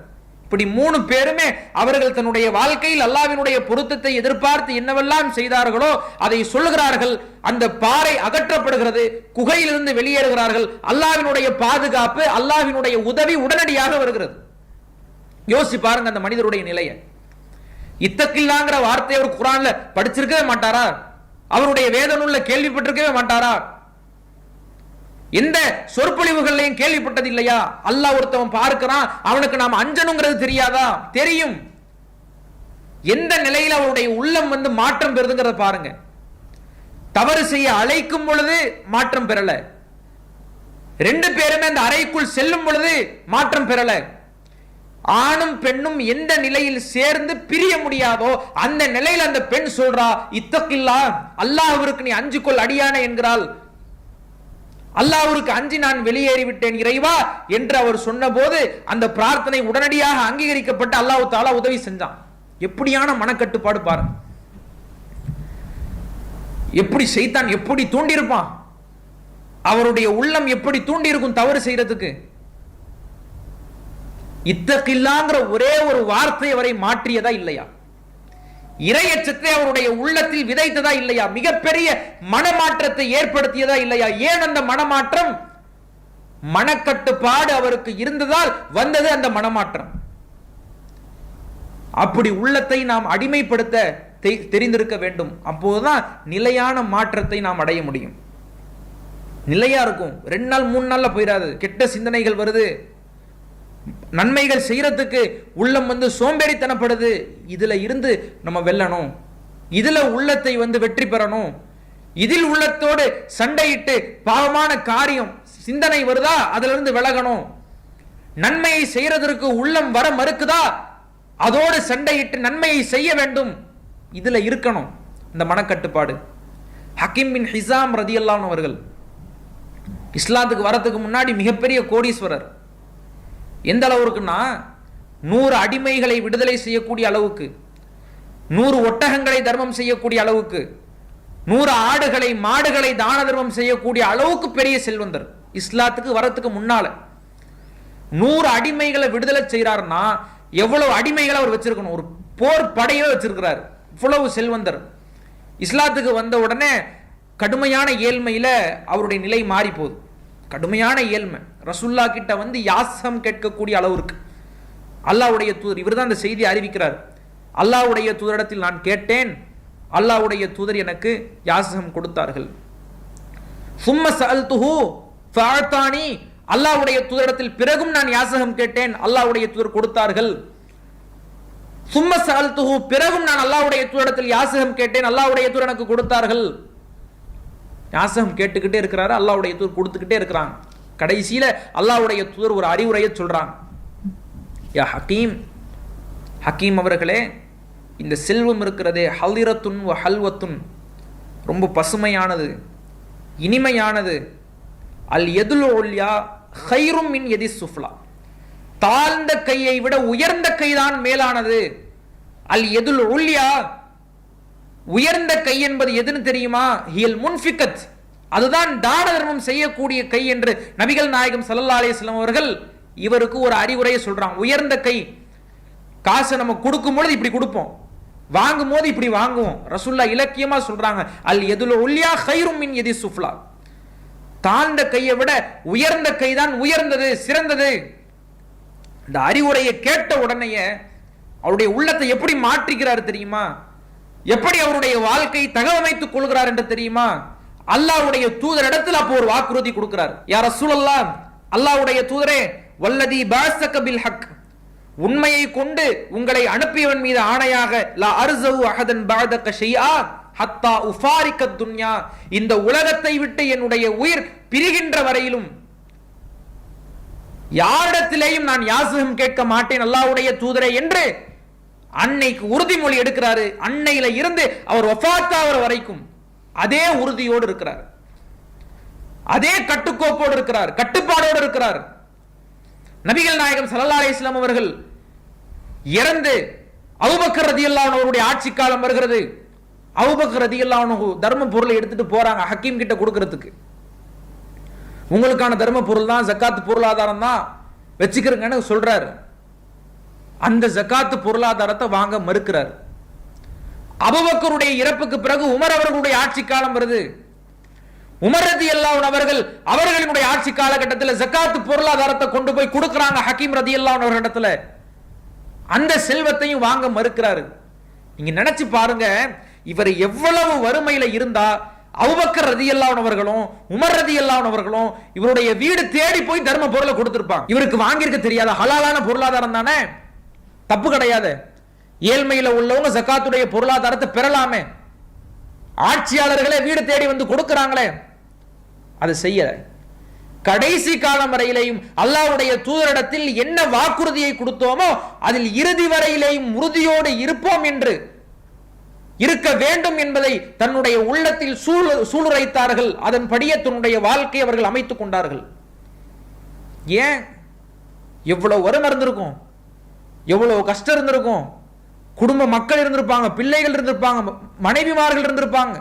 இப்படி 3 பேருமே அவர்கள் தன்னுடைய வாழ்க்கையில் அல்லாஹ்வினுடைய பொருத்தத்தை எதிர்பார்த்து என்னவெல்லாம் செய்தார்களோ அதை சொல்லுகிறார்கள். அந்த பாறை அகற்றப்படுகிறது, குகையிலிருந்து வெளியேறுகிறார்கள். அல்லாஹ்வினுடைய பாதுகாப்பு, அல்லாஹ்வினுடைய உதவி உடனடியாக வருகிறது. யோசி பாருங்க அந்த மனிதருடைய நிலையை. இத்தகில்லாங்கிற வார்த்தை அவர் குர்ஆன்ல படிச்சிருக்கவே மாட்டாரா? அவருடைய வேத நூல்ல கேள்விப்பட்டிருக்கவே மாட்டாரா? எந்த சொற்பொழிவுகளையும் கேள்விப்பட்டது இல்லையா? அல்லாஹ் ஒருத்தவன் பார்க்கிறான், அவனுக்கு நாம் அஞ்சனுங்கிறது தெரியாதா? தெரியும். எந்த நிலையில் அவருடைய உள்ளம் மாற்றம் பெறுதுங்கிறத பாருங்க. தவறு செய்ய அழைக்கும் பொழுது மாற்றம் பெறல, 2 பேருமே அந்த அறைக்குள் செல்லும் பொழுது மாற்றம் பெறல. ஆணும் பெண்ணும் எந்த நிலையில் சேர்ந்து பிரிய முடியாதோ அந்த நிலையில் அந்த பெண் சொல்றா, இத்தகில்லா, அல்லாஹ்விற்கு நீ அஞ்சிக்கொள் அடியானே என்கிறாள். அல்லாஹ்விற்கு அஞ்சி நான் வெளியேறிவிட்டேன் இறைவா என்று அவர் சொன்னபோது அந்த பிரார்த்தனை உடனடியாக அங்கீகரிக்கப்பட்டு அல்லாஹ் தஆலா உதவி செஞ்சான். எப்படியான மனக்கட்டுப்பாடு பாருங்க. எப்படி ஷைத்தான் எப்படி தூண்டியிருப்பான், அவருடைய உள்ளம் எப்படி தூண்டி இருக்கும் தவறு செய்யறதுக்கு. இத்தகில்லாங்கிற ஒரே ஒரு வார்த்தை அவரை மாற்றியதா இல்லையா? இறையச்சத்தை அவருடைய உள்ளத்தில் விதைத்ததா இல்லையா? மிகப்பெரிய மனமாற்றத்தை ஏற்படுத்தியதா இல்லையா? ஏன் அந்த மனமாற்றம்? மனக்கட்டுப்பாடு அவருக்கு இருந்ததால் வந்தது அந்த மனமாற்றம். அப்படி உள்ளத்தை நாம் அடிமைப்படுத்த தெரிந்திருக்க வேண்டும். அப்போதுதான் நிலையான மாற்றத்தை நாம் அடைய முடியும். நிலையா இருக்கும், 2 நாள் 3 நாள்ல போயிடாது. கெட்ட சிந்தனைகள் வருது, நன்மைகள் செய்யறதுக்கு உள்ளம் சோம்பேறித்தனப்படுது. இதுல இருந்து நம்ம வெல்லணும், இதுல உள்ளத்தை வெற்றி பெறணும். இதில் உள்ளத்தோடு சண்டையிட்டு பாவமான காரியம் சிந்தனை வருதா, அதுல இருந்து விலகணும். நன்மையை செய்யறதற்கு உள்ளம் வர மறுக்குதா, அதோடு சண்டையிட்டு நன்மையை செய்ய வேண்டும். இதுல இருக்கணும் இந்த மனக்கட்டுப்பாடு. ஹக்கீம் பின் ஹிசாம் ரதியல்லாஹு அன்ஹு அவர்கள் இஸ்லாத்துக்கு வரதுக்கு முன்னாடி மிகப்பெரிய கோடீஸ்வரர். எந்த அளவுக்குன்னா 100 அடிமைகளை விடுதலை செய்யக்கூடிய அளவுக்கு, 100 ஒட்டகங்களை தர்மம் செய்யக்கூடிய அளவுக்கு, 100 ஆடுகளை மாடுகளை தான தர்மம் செய்யக்கூடிய அளவுக்கு பெரிய செல்வந்தர். இஸ்லாத்துக்கு வரத்துக்கு முன்னால 100 அடிமைகளை விடுதலை செய்யறாருன்னா எவ்வளவு அடிமைகளை அவர் வச்சிருக்கணும்? ஒரு போர் படையை வச்சிருக்கிறார். இவ்வளவு செல்வந்தர். இஸ்லாத்துக்கு வந்த உடனே கடுமையான ஏழ்மையில அவருடைய நிலை மாறி போகுது. கடுமையான ஏழ்மை. ரசூல்லா கிட்ட யாசகம் கேட்கக்கூடிய அளவிற்கு. அல்லாஹ்வுடைய தூதர், இவர் தான் அந்த செய்தி அறிவிக்கிறார். அல்லாஹ்வுடைய தூதரிடத்தில் நான் கேட்டேன், அல்லாஹ்வுடைய தூதர் எனக்கு யாசகம் கொடுத்தார்கள். சும்ம சஅல்துஹு ஃபஅதானி, அல்லாஹ்வுடைய தூதரிடத்தில் பிறகும் நான் யாசகம் கேட்டேன், அல்லாஹ்வுடைய தூதர் கொடுத்தார்கள். சும்ம சஅல்துஹு, பிறகும் நான் அல்லாஹ்வுடைய தூதரிடத்தில் யாசகம் கேட்டேன், அல்லாஹ்வுடைய தூதர் எனக்கு கொடுத்தார்கள். யாசகம் கேட்டுக்கிட்டே இருக்கிறாரு, அல்லாஹ்வுடைய தூதர் கொடுத்துக்கிட்டே இருக்கிறாங்க. கடைசியில அல்லாஹ்வுடைய தூதர் ஒரு அறிவுரையை சொல்றாங்க. யா ஹக்கீம், ஹக்கீம் அவர்களே, இந்த செல்வம் இருக்கிறதே, ஹலிரத்துன் வ ஹல்வத்துன், ரொம்ப பசுமையானது, இனிமையானது. அல் யதுல் உல்யா கைரும் மின் யதி சுஃப்லா, தாழ்ந்த கையை விட உயர்ந்த கைதான் மேலானது. அல் யதுல் உல்யா, உயர்ந்த கை என்பது எதுன்னு தெரியுமா? ஹியல் முன்ஃபிகத், அதுதான் தான தர்மம் செய்யக்கூடிய கை என்று நபிகள் நாயகம் ஸல்லல்லாஹு அலைஹி வஸல்லம் அவர்கள் இவருக்கு ஒரு அறிவுரையை சொல்றாங்க. உயர்ந்த கை, காசை நம்ம கொடுக்கும் பொழுது இப்படி கொடுப்போம், வாங்கும் போது இப்படி வாங்குவோம். ரசூலுல்லாஹ் இலக்கியமா சொல்றாங்க, அல் யதுல் உல்யா கைரும் மின் யதி சுஃப்லா, தாழ்ந்த கையை விட உயர்ந்த கைதான் உயர்ந்தது, சிறந்தது. இந்த அறிவுரையை கேட்ட உடனேயே அவருடைய உள்ளத்தை எப்படி மாற்றிக்கிறார் தெரியுமா? எப்படி அவருடைய வாழ்க்கை தகவமைத்துக் கொள்கிறார் என்று தெரியுமா? அல்லாஹ்வுடைய தூதர் இடத்தில் அப்போ ஒரு வாக்குறுதி கொடுக்கிறார். யா ரசூலல்லாஹ், அல்லாஹ்வுடைய தூதரே, வல்லதி பாஸக பில் ஹக், உண்மையை கொண்டு உங்களை அனுப்பியவன் மீது ஆணையாக, லா அர்ஸு அஹதன் பஅதக ஷைஆ ஹத்தா உஃபாரிக துன்யா, இந்த உலகத்தை விட்டு என்னுடைய உயிர் பிரிகின்ற வரையிலும் யாரிடத்திலேயும் நான் யாசகம் கேட்க மாட்டேன் அல்லாஹ்வுடைய தூதரே என்று அன்னைக்கு உறுதிமொழி எடுக்கிறாரு. அன்னையில இருந்து அவர் வஃபாத்தாகிற வரைக்கும் அதே உறுதியோடு இருக்கிறார், அதே கட்டுக்கோப்போடு இருக்கிறார், கட்டுப்பாடோடு இருக்கிறார். நபிகள் நாயகம் ஸல்லல்லாஹு அலைஹி வஸல்லம் அவர்கள் இறந்து அபூபக்கர் ரலியல்லாஹு அன்ஹு அவருடைய ஆட்சி காலம் வருகிறது. அபூபக்கர் ரலியல்லாஹு அன்ஹு தர்ம பொருளை எடுத்துட்டு போறாங்க ஹக்கீம் கிட்ட கொடுக்கிறதுக்கு. உங்களுக்கான தர்ம பொருள் தான், ஜக்காத் பொருளாதாரம் தான், வச்சுக்கிறங்கன்னு சொல்றாரு. அந்த ஜக்காத் பொருளாதாரத்தை வாங்க மறுக்கிறார். அபூபக்கருடைய இறப்புக்கு பிறகு உமர் அவர்களுடைய ஆட்சி காலம் வருது. உமர் ரலியல்லாஹு அன்ஹு அவர்களினுடைய ஆட்சி காலகட்டத்தில் ஜக்காத் பொருளாதாரத்தை கொண்டு போய் கொடுக்கறாங்க ஹக்கீம் ரலியல்லாஹு அன்ஹு அவர்களிடத்துல. அந்த செல்வத்தையும் வாங்க மறுக்கிறாரு. நீங்க நினைச்சு பாருங்க, இவர் எவ்வளவு வறுமையில இருந்தா அபூபக்கர் ரலியல்லாஹு அன்ஹு அவர்களும் உமர் ரலியல்லாஹு அன்ஹு அவர்களும் இவருடைய வீடு தேடி போய் தர்ம பொருளை கொடுத்திருப்பாங்க. இவருக்கு வாங்கியிருக்க தெரியாத ஹலாலான பொருளாதாரம் தானே, தப்பு கிடையாது. ஏழ்மையில உள்ளவங்க ஜக்காத்துடைய பொருளாதாரத்தை பெறலாமே, ஆட்சியாளர்களே வீடு தேடி வந்து கொடுக்கிறாங்களே, அதை செய்ய கடைசி காலம் வரையிலேயும் அல்லாஹ்வுடைய தூதரிடத்தில் என்ன வாக்குறுதியை கொடுத்தோமோ அதில் இறுதி வரையிலேயும் உறுதியோடு இருப்போம் என்று இருக்க வேண்டும் என்பதை தன்னுடைய உள்ளத்தில் சூளுரைத்தார்கள். அதன்படியே தன்னுடைய வாழ்க்கையை அவர்கள் அமைத்துக் கொண்டார்கள். ஏன்? எவ்வளவு வறுமை இருந்திருக்கும், எவ்வளவு கஷ்டம் இருந்திருக்கும், குடும்ப மக்கள் இருந்திருப்பாங்க, பிள்ளைகள் இருந்திருப்பாங்க, மனைவிமார்கள் இருந்திருப்பாங்க.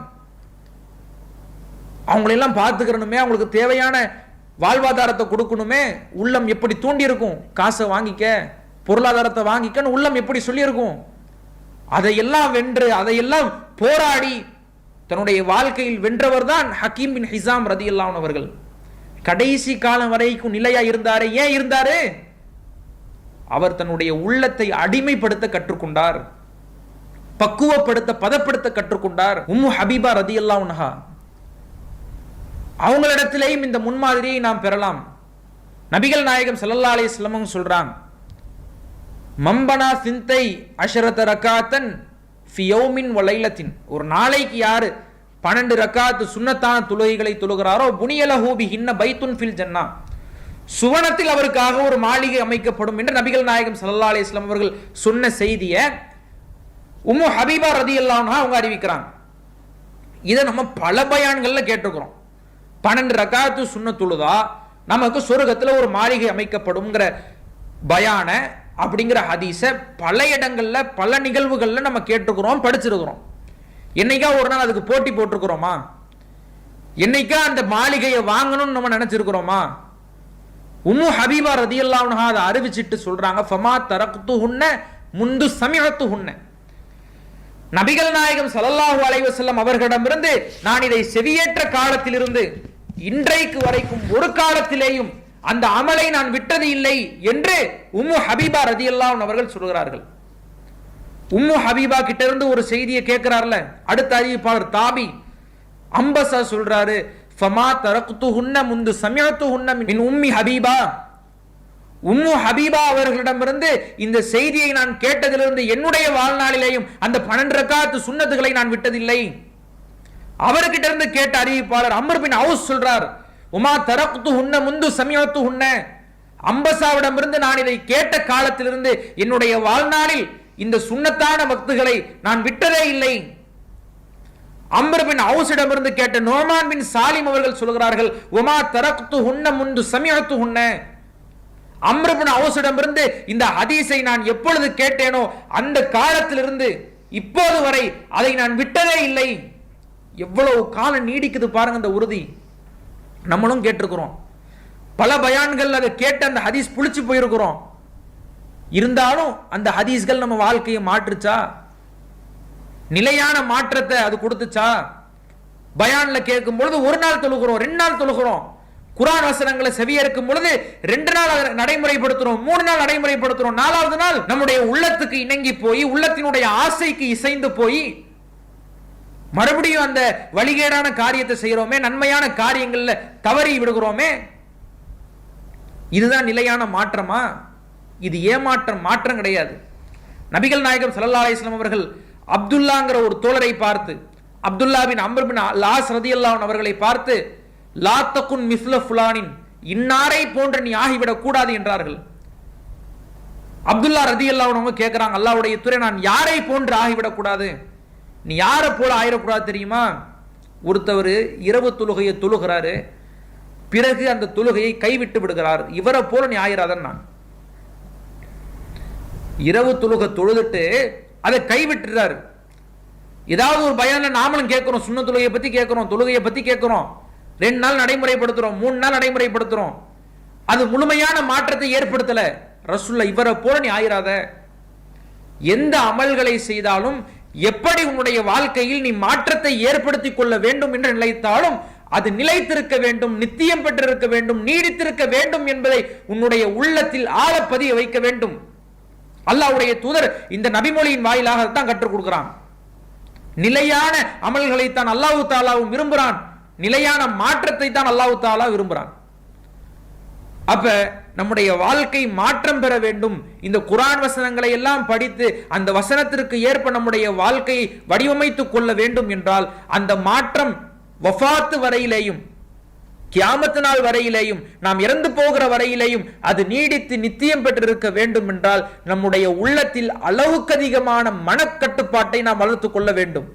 அவங்களெல்லாம் பார்த்துக்கிறனுமே, அவங்களுக்கு தேவையான வாழ்வாதாரத்தை கொடுக்கணுமே, உள்ளம் எப்படி தூண்டி இருக்கும்? காசை வாங்கிக்க, பொருளாதாரத்தை வாங்கிக்கன்னு உள்ளம் எப்படி சொல்லியிருக்கும்? அதையெல்லாம் வென்று, அதையெல்லாம் போராடி தன்னுடைய வாழ்க்கையில் வென்றவர் தான் ஹக்கீம் பின் ஹிசாம் ரலியல்லாஹு அன்ஹு அவர்கள். கடைசி காலம் வரைக்கும் நிலையா இருந்தாரு. ஏன் இருந்தாரு? அவர் தன்னுடைய உள்ளத்தை அடிமைப்படுத்த கற்றுக்கொண்டார், பக்குவப்படுத்த, பதப்படுத்த கற்றுக்கொண்டார். உம்மு ஹபீபா ரலியல்லாஹு அன்ஹா அவங்களிடத்திலேயும் இந்த முன்மாதிரியை நாம் பெறலாம். நபிகள் நாயகம் ஸல்லல்லாஹு அலைஹி வஸல்லம் சொல்றாங்க, மம்பனா சிந்தை அஷரத ரகாத்தன் ஃபி யௌமின் வ லைலத்தின், ஒரு நாளைக்கு யாரு 12 ரக்காத் சுன்னத்தான தொழுகைகளை தொழுகிறாரோ புனியலஹு பிஹின்ன பைத்துன் ஃபில் ஜன்னா, சுவனத்தில் அவருக்காக ஒரு மாளிகை அமைக்கப்படும் என்று நபிகள் நாயகம் ஸல்லல்லாஹு அலைஹி வஸல்லம் அவர்கள் சொன்ன செய்தியை உம்மு ஹபீபா ரலியல்லாஹு அன்ஹா அவங்க அறிவிக்கிறாங்க. இதை நம்ம பல பயான்கள்ல கேட்டிருக்கிறோம். 12 ரக்காத்து சுன்னத் தொழுதா நமக்கு சொர்க்கத்தில் ஒரு மாளிகை அமைக்கப்படும்ங்கிற பயான அப்படிங்கிற ஹதீஸை பல இடங்கள்ல பல நிகழ்வுகள்ல நம்ம கேட்டிருக்கிறோம், படிச்சிருக்கிறோம். என்னைக்கா ஒரு நாள் அதுக்கு போட்டி போட்டிருக்கிறோமா? என்னைக்கா அந்த மாளிகையை வாங்கணும்னு நம்ம நினைச்சிருக்கிறோமா? உம்மு ஹபீபா ரலியல்லாஹு அன்ஹா அதை அறிவிச்சிட்டு சொல்றாங்க, ஃபமா தரக்துஹுன்ன முந்து சமிஅத்துஹுன்ன, நபிகள் நாயகம் ஸல்லல்லாஹு அலைஹி வஸல்லம் அவர்களிடமிருந்து நான் இதை செவியேற்ற காலத்திலிருந்து இன்றைக்கு வரைக்கும் ஒரு காலத்திலேயும் அந்த அமலை நான் விட்டது இல்லை என்று உம்மு ஹபீபா ரலியல்லாஹு அன்ஹா அவர்கள் சொல்கிறார்கள். உம்மு ஹபீபா கிட்ட இருந்து ஒரு செய்தியை கேட்கிறார்ல, அடுத்த அறிவிப்பாளர் தாபி அம்பஸா சொல்றாரு, ஃபமா தரக்துஹுன்ன முந்து சமிஅத்துஹுன்ன மின் உம்மி ஹபீபா, உம்மு ஹபீபா அவர்களிடமிருந்து இந்த செய்தியை நான் கேட்டதிலிருந்து என்னுடைய வாழ்நாளிலேயும் அந்த 12 ரக்காத் சுன்னத்துகளை நான் விட்டதில்லை. அவர்கிட்ட இருந்து கேட்ட அறிவிப்பாளர் அம்ர் பின் அவுஸ் சொல்றார், உமா தரக்துஹுன்ன முந்து சமிஅத்துஹுன்ன, அம்பஸாவிடமிருந்து நான் இதை கேட்ட காலத்திலிருந்து என்னுடைய வாழ்நாளில் இந்த சுன்னத்தான வக்துகளை நான் விட்டதே இல்லை. அம்ர் பின் அவுஸிடமிருந்து கேட்ட நோமான் பின் சாலிம் அவர்கள் சொல்கிறார்கள், உமா தரக்துஹுன்ன முந்து சமிஅத்துஹுன்ன, அம்ர் பின் அவுஸிடமிருந்து இந்த ஹதீஸை நான் எப்பொழுது கேட்டேனோ அந்த காலத்திலிருந்து இப்போது வரை அதை நான் விட்டதே இல்லை. எவ்வளவு காலம் நீடிக்குது பாருங்க அந்த உறுதி. நம்மளும் கேட்டிருக்கிறோம், பல பயான்கள் அதை கேட்டு அந்த ஹதீஸ் புளிச்சு போயிருக்கிறோம். இருந்தாலும் அந்த ஹதீஸ்கள் நம்ம வாழ்க்கையை மாற்றுச்சா? நிலையான மாற்றத்தை அது கொடுத்துச்சா? பயான்ல கேட்கும் பொழுது ஒரு நாள் தொழுகிறோம், 2 நாள் தொழுகிறோம். குர்ஆன் வசனங்களை செவியேற்கும் பொழுது 2 நாள் நடைமுறைப்படுத்துறோம், 3 நாள் நடைமுறைப்படுத்துறோம். 4வது நாள் நம்முடைய உள்ளத்துக்கு இணங்கி போய், உள்ளத்தினுடைய ஆசைக்கு இசைந்து போய் மறுபடியும் அந்த வழிகேடான காரியத்தை செய்கிறோமே, நன்மையான காரியங்கள்ல தவறி விடுகிறோமே. இதுதான் நிலையான மாற்றமா? இது ஏமாற்றம், மாற்றம் கிடையாது. நபிகள் நாயகம் ஸல்லல்லாஹு அலைஹி வஸல்லம் அவர்கள் அப்துல்லாங்கிற ஒரு தோழரை பார்த்து, அப்துல்லா பின் அம்ர் பின் லாஸ் ரலியல்லாஹு அன்ஹு அவர்களை பார்த்து, லா தகுன் மிஸ்ல ஃபுலானின், இன்னாரை போன்று நீ ஆகிவிடக் கூடாது என்றார்கள். அப்துல்லா ரலியல்லாஹு அன்ஹு கேட்கிறாங்க, அல்லாஹ்வுடைய தூதரே, நான் யாரை போன்று ஆகிவிடக் கூடாது? நீ யாரை போல ஆயிடக்கூடாது தெரியுமா? ஒருத்தவர் இரவு தொழுகையை தொழுகிறாரு, பிறகு அந்த தொழுகையை கைவிட்டு விடுகிறார், இவரை போல நீ ஆயிராதன். நான் இரவு தொழுகை தொழுதுட்டு அதை கைவிட்டுறாரு. ஏதாவது ஒரு பயான்ல நாமளும் கேட்கிறோம், சுன்ன தொழுகையை பத்தி கேட்கிறோம், தொழுகையை பத்தி கேட்கிறோம், 2 நாள் நடைமுறைப்படுத்துறோம், 3 நாள் நடைமுறைப்படுத்துறோம், அது முழுமையான மாற்றத்தை ஏற்படுத்தல. ரசூலுல்லாஹ் இவரை போல நீ ஆயிராத. எந்த அமல்களை செய்தாலும், எப்படி உன்னுடைய வாழ்க்கையில் நீ மாற்றத்தை ஏற்படுத்திக் கொள்ள வேண்டும் என்று நினைத்தாலும் அது நிலைத்திருக்க வேண்டும், நித்தியம் பெற்றிருக்க வேண்டும், நீடித்திருக்க வேண்டும் என்பதை உன்னுடைய உள்ளத்தில் ஆழப்பதிய வைக்க வேண்டும். அல்லாஹ்வுடைய தூதர் இந்த நபிமொழியின் வாயிலாக தான் கற்றுக் கொடுக்கிறான். நிலையான அமல்களை தான் அல்லாஹ் தஆலாவும் விரும்புகிறான், நிலையான மாற்றத்தை தான் அல்லாஹ் தஆலா விரும்புகிறான். அப்ப நம்முடைய வாழ்க்கை மாற்றம் பெற வேண்டும். இந்த குர்ஆன் வசனங்களை எல்லாம் படித்து அந்த வசனத்திற்கு ஏற்ப நம்முடைய வாழ்க்கையை வடிவமைத்துக் கொள்ள வேண்டும் என்றால், அந்த மாற்றம் வஃபாத் வரையிலேயும், கியாமத் நாள் வரையிலேயும், நாம் இறந்து போகிற வரையிலேயும் அது நீடித்து நித்தியம் பெற்றிருக்க வேண்டும் என்றால், நம்முடைய உள்ளத்தில் அளவுக்கு அதிகமான மனக்கட்டுப்பாட்டை நாம் வளர்த்துக் கொள்ள வேண்டும்.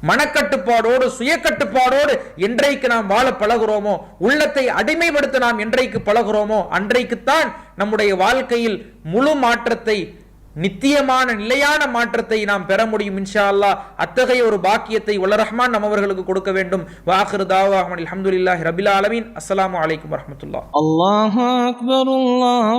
மனக்கட்டுப்பாடோடு, சுய கட்டுப்பாடோடு என்றைக்கு நாம் வாழ பழகிறோமோ, உள்ளத்தை அடிமைப்படுத்த நாம் என்றைக்கு பழகிறோமோ, அன்றைக்குத்தான் நம்முடைய வாழ்க்கையில் முழு மாற்றத்தை, நித்தியமான நிலையான மாற்றத்தை நாம் பெற முடியும் இன்ஷா அல்லாஹ். அத்தகைய ஒரு பாக்கியத்தை வல்ல ரஹ்மான் நம்ம அவர்களுக்கு கொடுக்க வேண்டும். வாஹிரு தாவாஹு அல்ஹம்துலில்லாஹி ரப்பில் ஆலமீன். அஸ்ஸலாமு அலைக்கும் வரஹ்மத்துல்லாஹ். அல்லாஹு அக்பர், அல்லாஹு